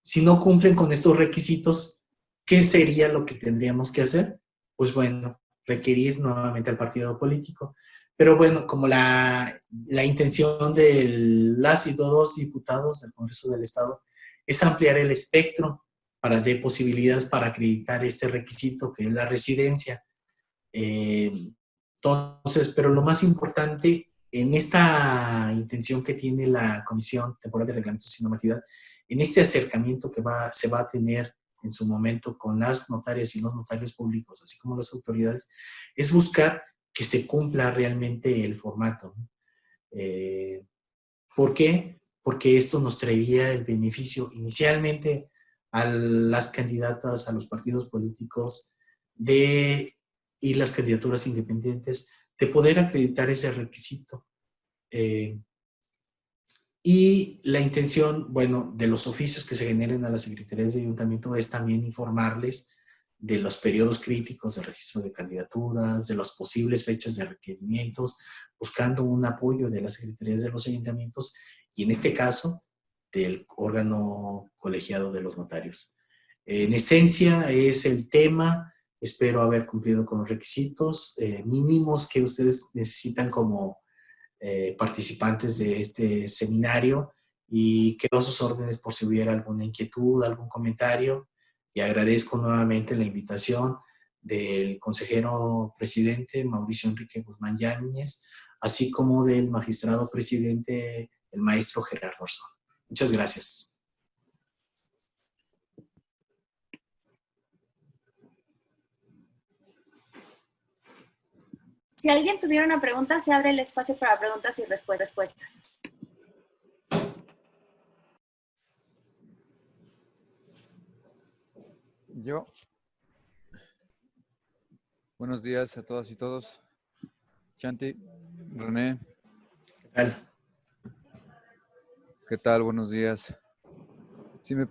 S2: Si no cumplen con estos requisitos, ¿qué sería lo que tendríamos que hacer? Pues bueno, requerir nuevamente al partido político. Pero bueno, como la intención de las y dos diputados del Congreso del Estado es ampliar el espectro para de posibilidades para acreditar este requisito que es la residencia. Entonces, pero lo más importante en esta intención que tiene la Comisión Temporal de Reglamentos y Normatividad, en este acercamiento que se va a tener en su momento con las notarias y los notarios públicos, así como las autoridades, es buscar que se cumpla realmente el formato. ¿Por qué? Porque esto nos traería el beneficio inicialmente a las candidatas, a los partidos políticos y las candidaturas independientes de poder acreditar ese requisito. Y la intención, bueno, de los oficios que se generen a las secretarías de ayuntamiento es también informarles de los periodos críticos de registro de candidaturas, de las posibles fechas de requerimientos, buscando un apoyo de las secretarías de los ayuntamientos y en este caso del órgano colegiado de los notarios. En esencia es el tema, espero haber cumplido con los requisitos mínimos que ustedes necesitan como participantes de este seminario y quedo a sus órdenes por si hubiera alguna inquietud, algún comentario y agradezco nuevamente la invitación del consejero presidente Mauricio Enrique Guzmán Yáñez, así como del magistrado presidente, el maestro Gerardo Arzón. Muchas gracias.
S1: Si alguien tuviera una pregunta, se abre el espacio para preguntas y respuestas.
S3: Yo. Buenos días a todas y todos. Chanti, René.
S2: ¿Qué tal?
S3: ¿Qué tal? Buenos días. Si me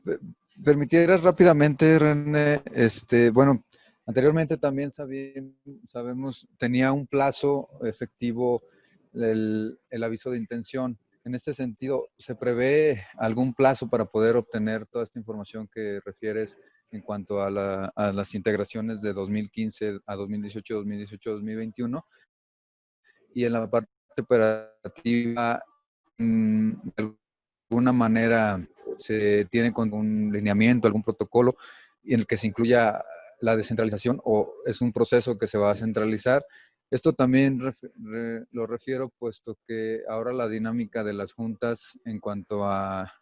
S3: permitieras rápidamente, René, bueno, anteriormente también sabemos, tenía un plazo efectivo el aviso de intención. En este sentido, ¿se prevé algún plazo para poder obtener toda esta información que refieres en cuanto a las integraciones de 2015 a 2018, 2018, 2021? Y en la parte operativa, de alguna manera se tiene con un lineamiento, algún protocolo en el que se incluya la descentralización o es un proceso que se va a centralizar. Esto también lo refiero puesto que ahora la dinámica de las juntas en cuanto a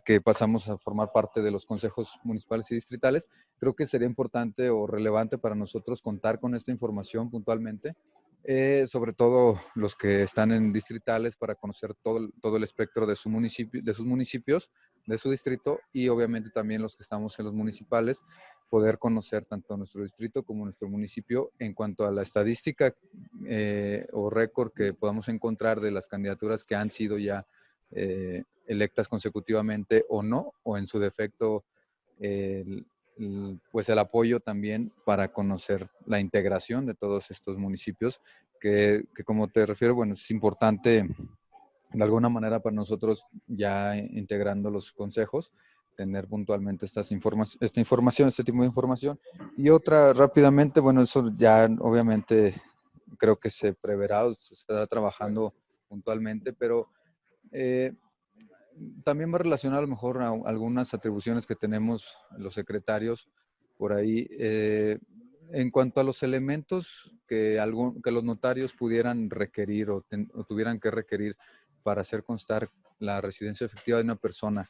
S3: que pasamos a formar parte de los consejos municipales y distritales, creo que sería importante o relevante para nosotros contar con esta información puntualmente, sobre todo los que están en distritales para conocer todo el espectro de sus municipios, de su distrito, y obviamente también los que estamos en los municipales, poder conocer tanto nuestro distrito como nuestro municipio en cuanto a la estadística o récord que podamos encontrar de las candidaturas que han sido ya electas consecutivamente o no, o en su defecto pues el apoyo también para conocer la integración de todos estos municipios, que como te refiero, bueno, es importante de alguna manera para nosotros ya integrando los consejos, tener puntualmente esta información, este tipo de información. Y otra rápidamente, bueno, eso ya obviamente creo que se preverá o se estará trabajando puntualmente, pero también va relacionado a lo mejor a algunas atribuciones que tenemos los secretarios por ahí. En cuanto a los elementos que los notarios pudieran requerir o tuvieran que requerir para hacer constar la residencia efectiva de una persona,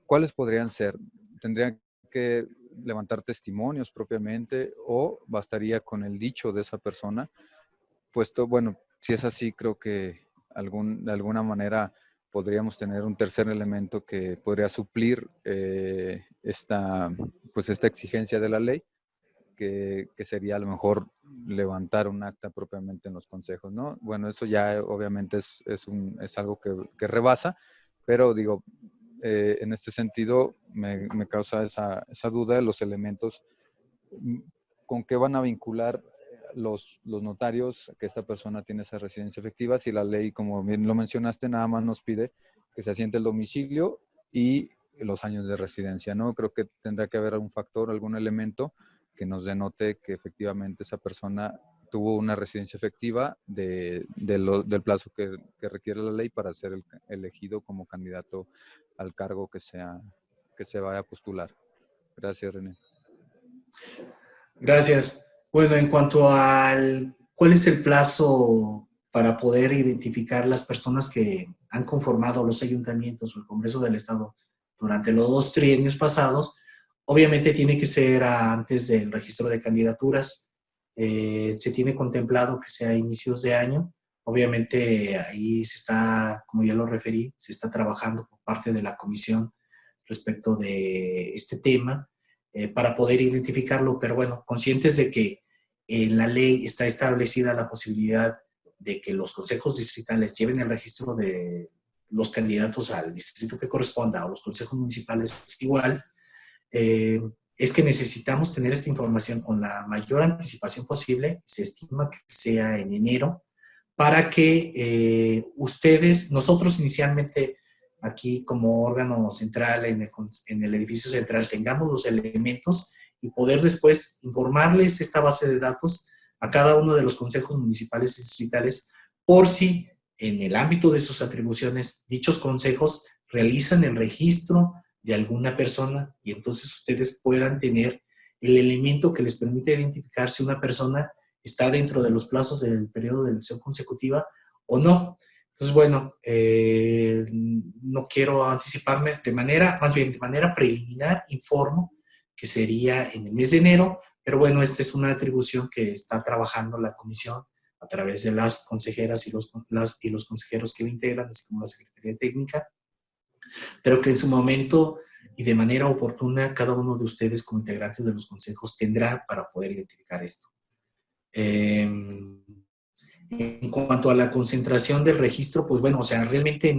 S3: ¿cuáles podrían ser? ¿Tendrían que levantar testimonios propiamente o bastaría con el dicho de esa persona? Puesto, bueno, si es así, creo que de alguna manera podríamos tener un tercer elemento que podría suplir esta exigencia de la ley, que sería a lo mejor levantar un acta propiamente en los consejos, ¿no? Bueno, eso ya obviamente es algo que rebasa, pero digo, en este sentido me causa esa duda de los elementos con qué van a vincular los notarios que esta persona tiene esa residencia efectiva, si la ley, como bien lo mencionaste, nada más nos pide que se asiente el domicilio y los años de residencia, ¿no? Creo que tendrá que haber algún factor, algún elemento que nos denote que efectivamente esa persona tuvo una residencia efectiva del plazo que requiere la ley para ser elegido como candidato al cargo que se vaya a postular. Gracias, René.
S2: Gracias. Bueno, en cuanto al cuál es el plazo para poder identificar las personas que han conformado los ayuntamientos o el Congreso del Estado durante los 2 trienios pasados, obviamente tiene que ser antes del registro de candidaturas. Se tiene contemplado que sea a inicios de año. Obviamente ahí se está, como ya lo referí, se está trabajando por parte de la comisión respecto de este tema para poder identificarlo, pero bueno, conscientes de que en la ley está establecida la posibilidad de que los consejos distritales lleven el registro de los candidatos al distrito que corresponda o los consejos municipales igual, es que necesitamos tener esta información con la mayor anticipación posible. Se estima que sea en enero, para que nosotros inicialmente aquí como órgano central en el edificio central tengamos los elementos y poder después informarles esta base de datos a cada uno de los consejos municipales y distritales, por si en el ámbito de sus atribuciones dichos consejos realizan el registro de alguna persona y entonces ustedes puedan tener el elemento que les permite identificar si una persona está dentro de los plazos del periodo de elección consecutiva o no. Entonces, bueno, no quiero anticiparme más bien de manera preliminar, informo que sería en el mes de enero, pero bueno, esta es una atribución que está trabajando la comisión a través de las consejeras y los consejeros que la integran, así como la Secretaría Técnica, pero que en su momento y de manera oportuna cada uno de ustedes como integrantes de los consejos tendrá para poder identificar esto. En cuanto a la concentración del registro, pues bueno, o sea, realmente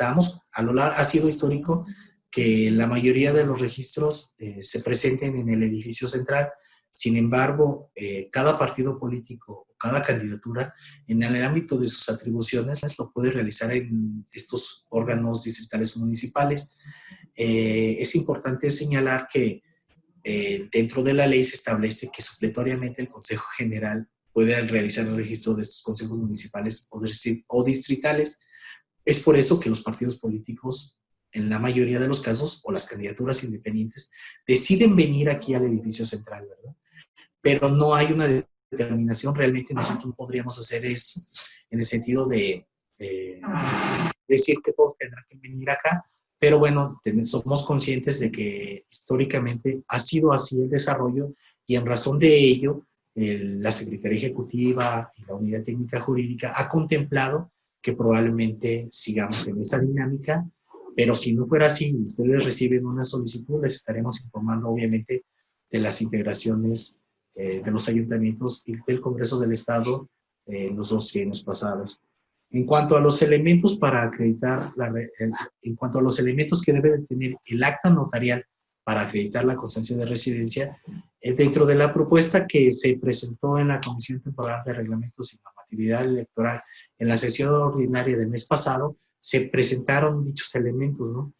S2: ha sido histórico que la mayoría de los registros se presenten en el edificio central. Sin embargo, cada partido político, cada candidatura, en el ámbito de sus atribuciones, lo puede realizar en estos órganos distritales o municipales. Es importante señalar que dentro de la ley se establece que supletoriamente el Consejo General puede realizar el registro de estos consejos municipales o distritales. Es por eso que los partidos políticos, en la mayoría de los casos, o las candidaturas independientes, deciden venir aquí al edificio central, ¿verdad? Pero no hay una determinación. Realmente nosotros podríamos hacer eso en el sentido de decir que todos tendrán que venir acá, pero bueno, somos conscientes de que históricamente ha sido así el desarrollo y en razón de ello, la Secretaría Ejecutiva y la Unidad Técnica Jurídica ha contemplado que probablemente sigamos en esa dinámica Pero si no fuera así, y ustedes reciben una solicitud, les estaremos informando, obviamente, de las integraciones de los ayuntamientos y del Congreso del Estado en los 2 trienios pasados. En cuanto a los elementos para acreditar, en cuanto a los elementos que debe de tener el acta notarial para acreditar la constancia de residencia, dentro de la propuesta que se presentó en la Comisión Temporal de Reglamentos y Normatividad Electoral en la sesión ordinaria del mes pasado, se presentaron dichos elementos, ¿no?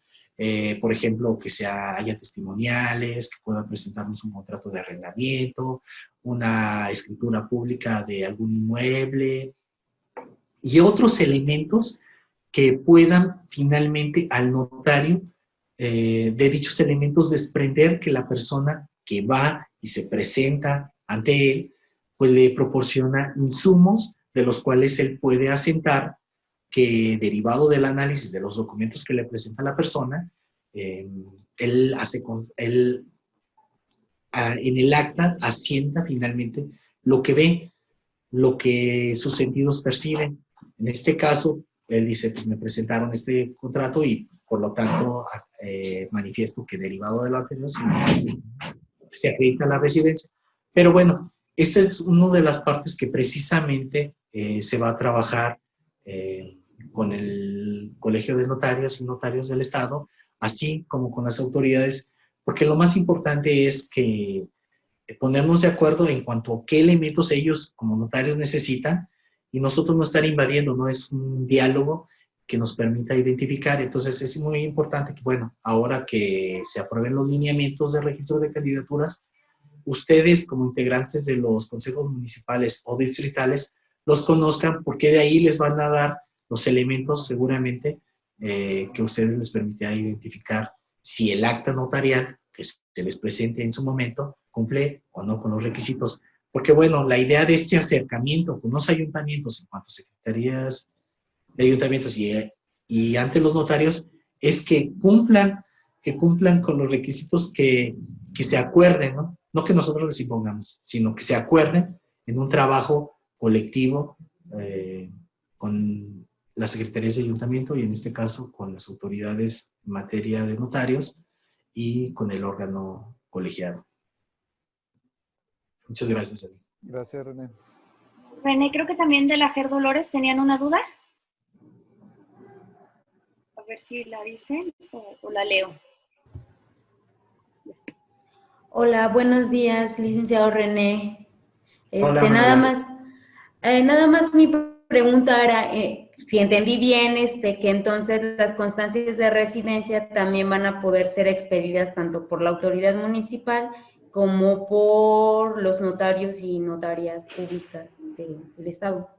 S2: Por ejemplo, que haya testimoniales, que puedan presentarnos un contrato de arrendamiento, una escritura pública de algún inmueble y otros elementos que puedan finalmente al notario de dichos elementos desprender que la persona que va y se presenta ante él, pues le proporciona insumos de los cuales él puede asentar que derivado del análisis de los documentos que le presenta la persona, en el acta asienta finalmente lo que ve, lo que sus sentidos perciben. En este caso, él dice, pues me presentaron este contrato y por lo tanto manifiesto que derivado de lo anterior se acredita la residencia. Pero bueno, esta es una de las partes que precisamente se va a trabajar con el Colegio de Notarios y Notarios del Estado, así como con las autoridades, porque lo más importante es que ponernos de acuerdo en cuanto a qué elementos ellos como notarios necesitan y nosotros no estar invadiendo, no es un diálogo que nos permita identificar. Entonces es muy importante que, bueno, ahora que se aprueben los lineamientos de registro de candidaturas, ustedes como integrantes de los consejos municipales o distritales los conozcan, porque de ahí les van a dar los elementos seguramente que ustedes les permitirá identificar si el acta notarial que se les presente en su momento cumple o no con los requisitos. Porque bueno, la idea de este acercamiento con los ayuntamientos en cuanto a secretarías de ayuntamientos y ante los notarios es que cumplan con los requisitos que se acuerden, ¿no? No que nosotros les impongamos, sino que se acuerden en un trabajo colectivo con las secretarías de ayuntamiento y en este caso con las autoridades en materia de notarios y con el órgano colegiado. Muchas gracias, Eli.
S3: Gracias, René.
S1: René, creo que también de la Ger Dolores tenían una duda. A ver si la dicen o la leo.
S4: Hola, buenos días, licenciado René.
S2: Hola,
S4: Nada más mi pregunta era, si entendí bien, que entonces las constancias de residencia también van a poder ser expedidas tanto por la autoridad municipal como por los notarios y notarias públicas del Estado.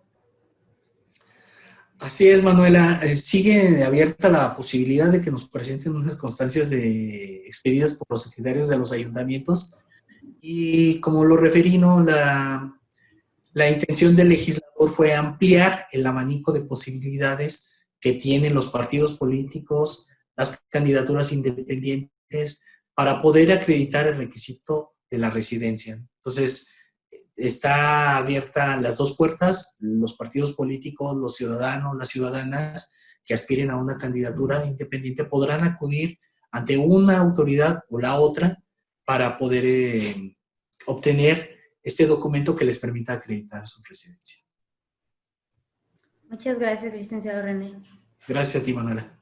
S2: Así es, Manuela. Sigue abierta la posibilidad de que nos presenten unas constancias expedidas por los secretarios de los ayuntamientos y como lo referí, ¿no? La intención del legislador fue ampliar el abanico de posibilidades que tienen los partidos políticos, las candidaturas independientes, para poder acreditar el requisito de la residencia. Entonces, está abierta las dos puertas, los partidos políticos, los ciudadanos, las ciudadanas que aspiren a una candidatura independiente podrán acudir ante una autoridad o la otra para poder obtener este documento que les permita acreditar su residencia.
S4: Muchas gracias, licenciado René.
S2: Gracias a ti, Manuela.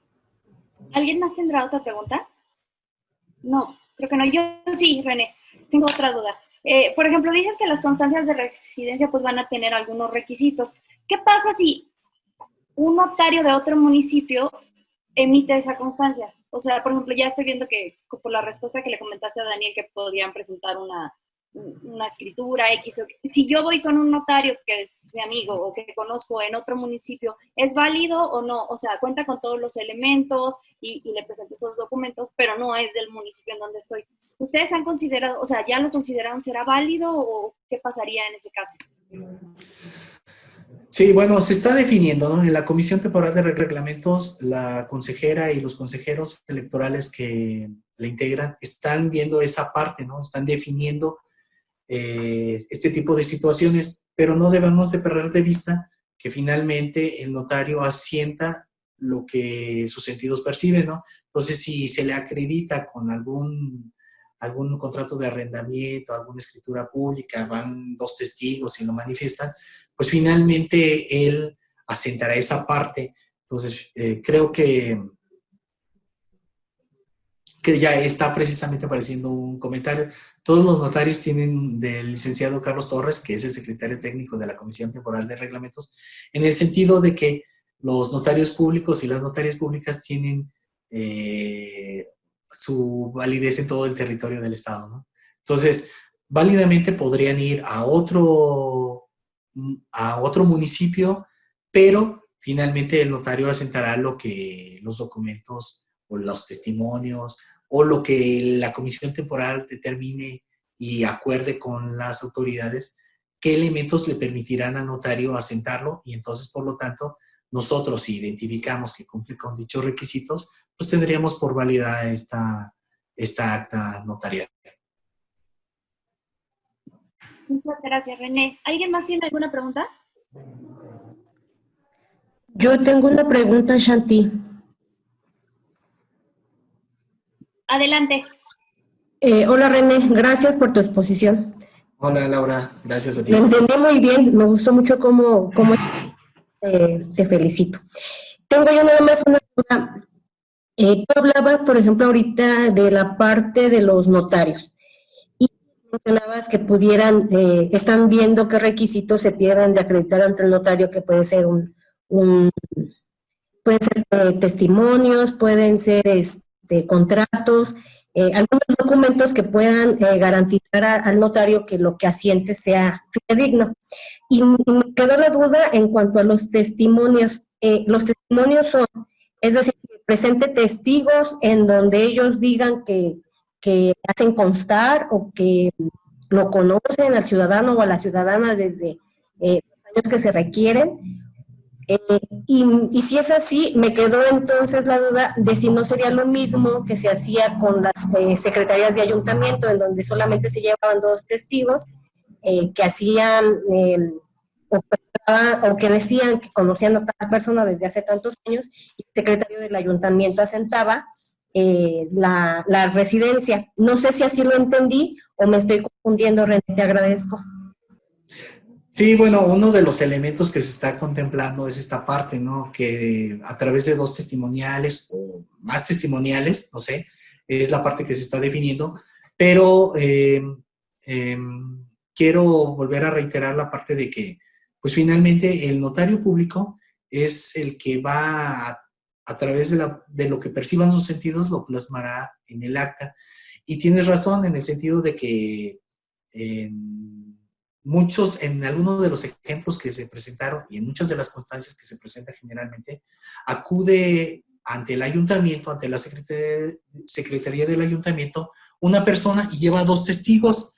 S1: ¿Alguien más tendrá otra pregunta? No, creo que no. Yo sí, René, tengo otra duda. Por ejemplo, dices que las constancias de residencia pues van a tener algunos requisitos. ¿Qué pasa si un notario de otro municipio emite esa constancia? O sea, por ejemplo, ya estoy viendo que por la respuesta que le comentaste a Daniel que podrían presentar una escritura X. Si yo voy con un notario que es mi amigo o que conozco en otro municipio, ¿es válido o no? O sea, cuenta con todos los elementos y le presento esos documentos, pero no es del municipio en donde estoy. ¿Ustedes han considerado, o sea, ya lo consideraron, será válido o qué pasaría en ese caso?
S2: Sí, bueno, se está definiendo, ¿no? En la Comisión Temporal de Reglamentos, la consejera y los consejeros electorales que la integran están viendo esa parte, ¿no? Están definiendo este tipo de situaciones, pero no debemos de perder de vista que finalmente el notario asienta lo que sus sentidos perciben, ¿no? Entonces, si se le acredita con algún contrato de arrendamiento, alguna escritura pública, van 2 testigos y lo manifiestan, pues finalmente él asentará esa parte. Entonces, creo que ya está precisamente apareciendo un comentario. Todos los notarios tienen del licenciado Carlos Torres, que es el secretario técnico de la Comisión Temporal de Reglamentos, en el sentido de que los notarios públicos y las notarias públicas tienen su validez en todo el territorio del Estado, ¿no? Entonces, válidamente podrían ir a otro municipio, pero finalmente el notario asentará lo que los documentos o los testimonios o lo que la comisión temporal determine y acuerde con las autoridades, qué elementos le permitirán al notario asentarlo, y entonces, por lo tanto, nosotros, si identificamos que cumple con dichos requisitos, pues tendríamos por válida esta acta notarial.
S1: Muchas gracias, René. ¿Alguien más tiene alguna pregunta?
S5: Yo tengo una pregunta, Shanti.
S1: Adelante.
S5: Hola, René, gracias por tu exposición.
S2: Hola, Laura, gracias a ti.
S5: Lo entendí muy bien, me gustó mucho cómo te felicito. Tengo yo nada más una duda. Tú hablabas, por ejemplo, ahorita de la parte de los notarios y mencionabas que están viendo qué requisitos se deben de acreditar ante el notario, que puede ser pueden ser testimonios, pueden ser contratos, algunos documentos que puedan garantizar al notario que lo que asiente sea fidedigno. Y me quedó la duda en cuanto a los testimonios. Los testimonios son, es decir, que presente testigos en donde ellos digan que hacen constar o que lo conocen al ciudadano o a la ciudadana desde los años que se requieren. Y si es así, me quedó entonces la duda de si no sería lo mismo que se hacía con las secretarías de ayuntamiento, en donde solamente se llevaban 2 testigos que hacían o que decían que conocían a tal persona desde hace tantos años, y el secretario del ayuntamiento asentaba la residencia. No sé si así lo entendí o me estoy confundiendo, René, te agradezco.
S2: Sí, bueno, uno de los elementos que se está contemplando es esta parte, ¿no? Que a través de 2 testimoniales o más testimoniales, no sé, es la parte que se está definiendo, pero quiero volver a reiterar la parte de que, pues finalmente el notario público es el que va a través de lo que perciban sus sentidos, lo plasmará en el acta. Y tienes razón en el sentido de que en algunos de los ejemplos que se presentaron y en muchas de las constancias que se presentan generalmente, acude ante el ayuntamiento, ante la secretaría del ayuntamiento, una persona y lleva 2 testigos,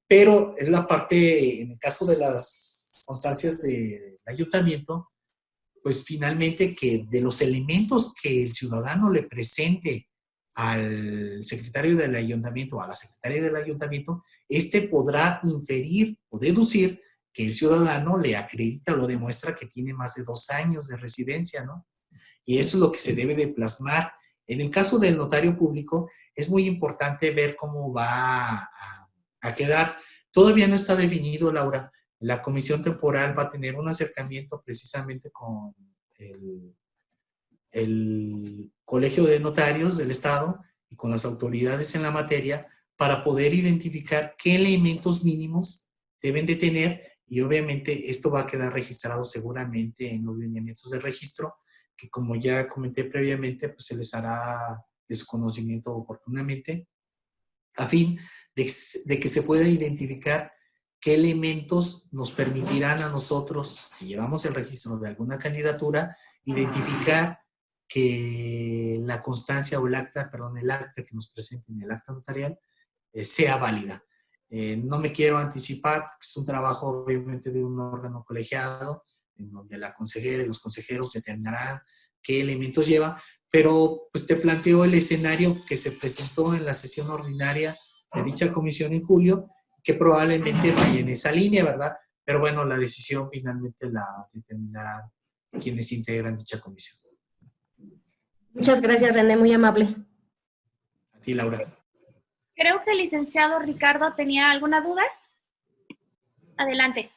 S2: pero es la parte, en el caso de las constancias del ayuntamiento, pues finalmente que de los elementos que el ciudadano le presente al secretario del ayuntamiento o a la secretaria del ayuntamiento, podrá inferir o deducir que el ciudadano le acredita o lo demuestra que tiene más de 2 años de residencia, ¿no? Y eso es lo que se debe de plasmar. En el caso del notario público, es muy importante ver cómo va a quedar. Todavía no está definido, Laura. La comisión temporal va a tener un acercamiento precisamente con el Colegio de Notarios del Estado y con las autoridades en la materia para poder identificar qué elementos mínimos deben de tener, y obviamente esto va a quedar registrado seguramente en los lineamientos de registro, que como ya comenté previamente, pues se les hará de su conocimiento oportunamente, a fin de que se pueda identificar qué elementos nos permitirán a nosotros, si llevamos el registro de alguna candidatura, identificar que la constancia o el acta que nos presenten, el acta notarial, sea válida. No me quiero anticipar, es un trabajo obviamente de un órgano colegiado, en donde la consejera y los consejeros determinarán qué elementos lleva, pero pues te planteo el escenario que se presentó en la sesión ordinaria de dicha comisión en julio, que probablemente vaya en esa línea, ¿verdad? Pero bueno, la decisión finalmente la determinarán quienes integran dicha comisión.
S5: Muchas gracias, René, muy amable.
S2: A ti, Laura.
S1: Creo que el licenciado Ricardo tenía alguna duda. Adelante.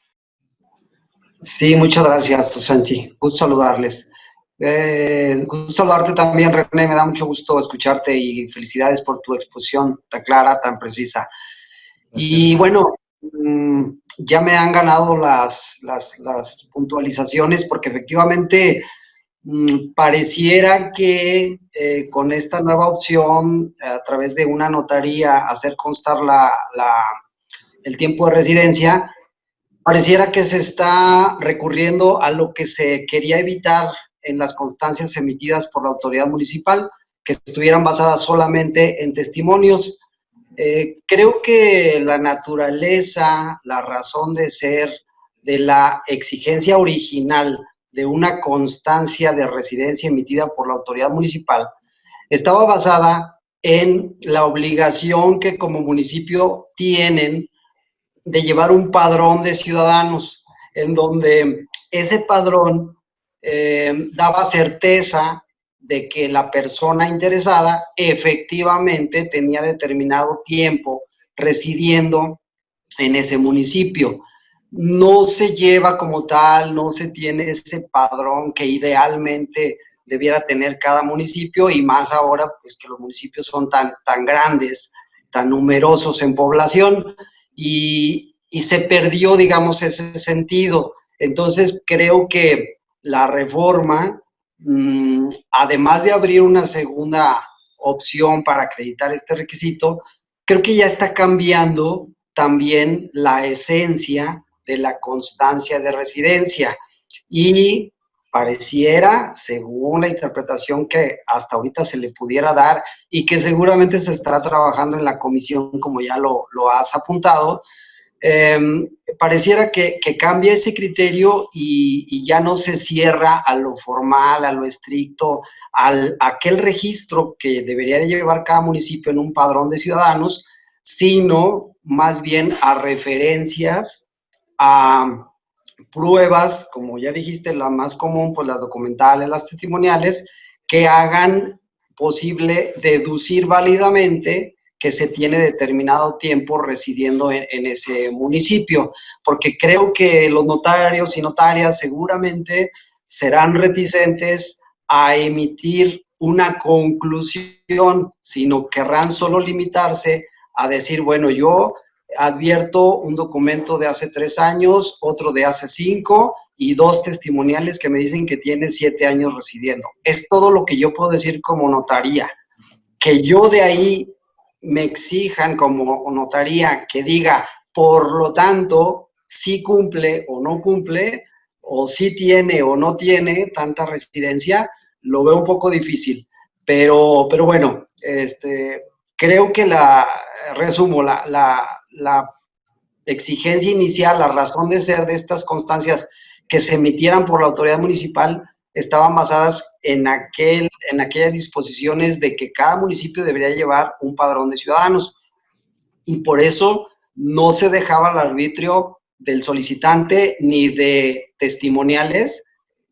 S6: Sí, muchas gracias, Sanchi. Gusto saludarles. Gusto saludarte también, René. Me da mucho gusto escucharte y felicidades por tu exposición tan clara, tan precisa. Y bueno, ya me han ganado las puntualizaciones porque efectivamente pareciera que con esta nueva opción, a través de una notaría, hacer constar el tiempo de residencia, pareciera que se está recurriendo a lo que se quería evitar en las constancias emitidas por la autoridad municipal, que estuvieran basadas solamente en testimonios. Creo que la naturaleza, la razón de ser de la exigencia original de una constancia de residencia emitida por la autoridad municipal estaba basada en la obligación que como municipio tienen de llevar un padrón de ciudadanos, en donde ese padrón daba certeza de que la persona interesada efectivamente tenía determinado tiempo residiendo en ese municipio. No se lleva como tal, no se tiene ese padrón que idealmente debiera tener cada municipio, y más ahora pues que los municipios son tan grandes, tan numerosos en población, y se perdió, digamos, ese sentido. Entonces creo que la reforma, además de abrir una segunda opción para acreditar este requisito, creo que ya está cambiando también la esencia de la constancia de residencia, y pareciera, según la interpretación que hasta ahorita se le pudiera dar y que seguramente se estará trabajando en la comisión, como ya lo has apuntado, pareciera que cambia ese criterio y ya no se cierra a lo formal, a lo estricto, a aquel registro que debería de llevar cada municipio en un padrón de ciudadanos, sino más bien a referencias, a pruebas, como ya dijiste, la más común, pues las documentales, las testimoniales, que hagan posible deducir válidamente que se tiene determinado tiempo residiendo en ese municipio, porque creo que los notarios y notarias seguramente serán reticentes a emitir una conclusión, sino querrán solo limitarse a decir, bueno, yo advierto un documento de hace 3 años, otro de hace 5 y 2 testimoniales que me dicen que tiene 7 años residiendo. Es todo lo que yo puedo decir como notaría. Que yo de ahí me exijan como notaría que diga, por lo tanto, si cumple o no cumple, o si tiene o no tiene tanta residencia, lo veo un poco difícil. Pero bueno, creo que resumo, la exigencia inicial, la razón de ser de estas constancias que se emitieran por la autoridad municipal estaban basadas en aquellas disposiciones de que cada municipio debería llevar un padrón de ciudadanos, y por eso no se dejaba al arbitrio del solicitante ni de testimoniales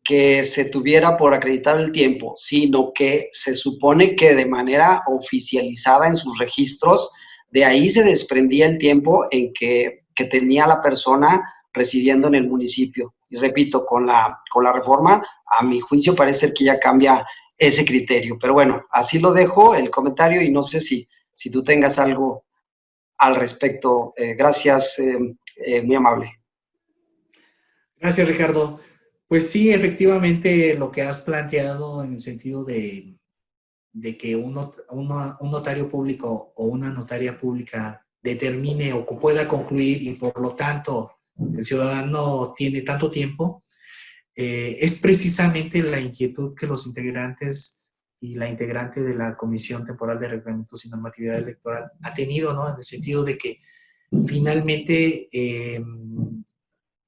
S6: que se tuviera por acreditar el tiempo, sino que se supone que de manera oficializada en sus registros, de ahí se desprendía el tiempo en que tenía la persona residiendo en el municipio. Y repito, con la reforma, a mi juicio parece que ya cambia ese criterio. Pero bueno, así lo dejo el comentario, y no sé si tú tengas algo al respecto. Gracias, muy amable.
S2: Gracias, Ricardo. Pues sí, efectivamente, lo que has planteado en el sentido de que un notario público o una notaria pública determine o pueda concluir, y por lo tanto el ciudadano tiene tanto tiempo, es precisamente la inquietud que los integrantes y la integrante de la Comisión Temporal de Reglamentos y Normatividad Electoral ha tenido, ¿no? En el sentido de que finalmente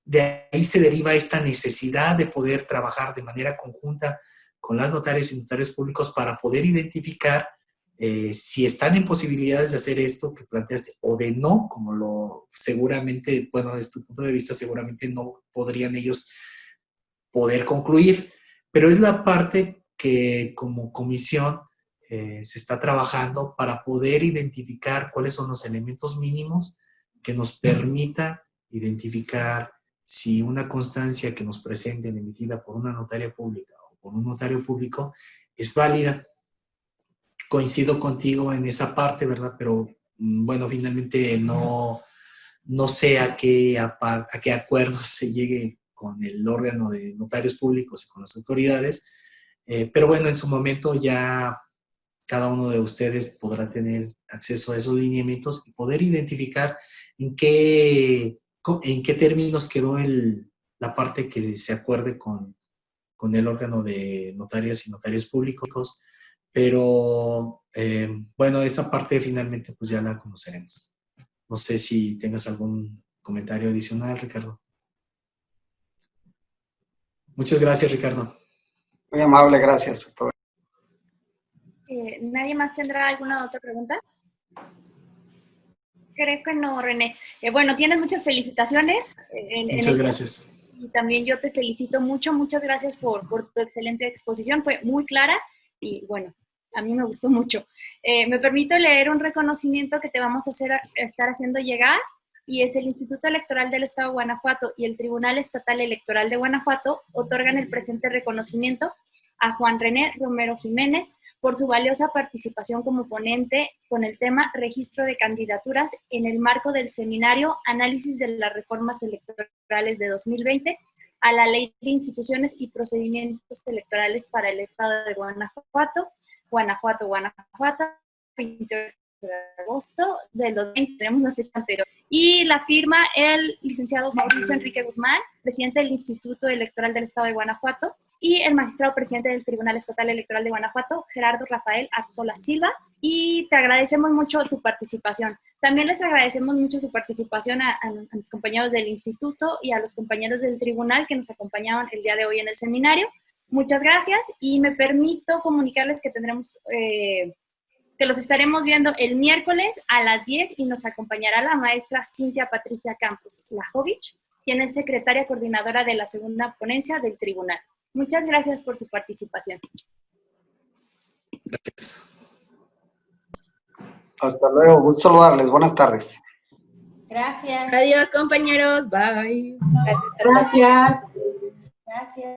S2: de ahí se deriva esta necesidad de poder trabajar de manera conjunta con las notarias y notarios públicos para poder identificar si están en posibilidades de hacer esto que planteaste o de no, como seguramente, bueno, desde tu punto de vista, seguramente no podrían ellos poder concluir. Pero es la parte que como comisión se está trabajando para poder identificar cuáles son los elementos mínimos que nos permita identificar si una constancia que nos presenten emitida por una notaria pública o por un notario público es válida. Coincido contigo en esa parte, ¿verdad? Pero bueno, finalmente no sé a qué acuerdos se llegue con el órgano de notarios públicos y con las autoridades, pero bueno, en su momento ya cada uno de ustedes podrá tener acceso a esos lineamientos y poder identificar en qué términos quedó la parte que se acuerde con el órgano de notarias y notarios públicos, pero bueno, esa parte finalmente pues ya la conoceremos. No sé si tengas algún comentario adicional, Ricardo. Muchas gracias, Ricardo.
S6: Muy amable, gracias. Hasta luego.
S1: ¿Nadie más tendrá alguna otra pregunta? Creo que no, René. Bueno, tienes muchas felicitaciones.
S2: Muchas gracias.
S1: Y también yo te felicito mucho. Muchas gracias por tu excelente exposición. Fue muy clara y bueno, a mí me gustó mucho. Me permito leer un reconocimiento que te vamos a estar haciendo llegar, y es: el Instituto Electoral del Estado de Guanajuato y el Tribunal Estatal Electoral de Guanajuato otorgan el presente reconocimiento a Juan René Romero Jiménez por su valiosa participación como ponente con el tema Registro de Candidaturas en el marco del seminario Análisis de las Reformas Electorales de 2020 a la Ley de Instituciones y Procedimientos Electorales para el Estado de Guanajuato, 28 de agosto del 2020, tenemos una fecha anterior. Y la firma el licenciado Mauricio Enrique Guzmán, presidente del Instituto Electoral del Estado de Guanajuato, y el magistrado presidente del Tribunal Estatal Electoral de Guanajuato, Gerardo Rafael Arzola Silva, y te agradecemos mucho tu participación. También les agradecemos mucho su participación a los compañeros del instituto y a los compañeros del tribunal que nos acompañaron el día de hoy en el seminario. Muchas gracias, y me permito comunicarles que tendremos, que los estaremos viendo el miércoles a las 10 y nos acompañará la maestra Cintia Patricia Campos Lajovic, quien es secretaria coordinadora de la segunda ponencia del tribunal. Muchas gracias por su participación.
S2: Gracias.
S6: Hasta luego, gusto saludarles. Buenas tardes.
S7: Gracias.
S4: Adiós, compañeros. Bye.
S7: Gracias.
S4: Gracias.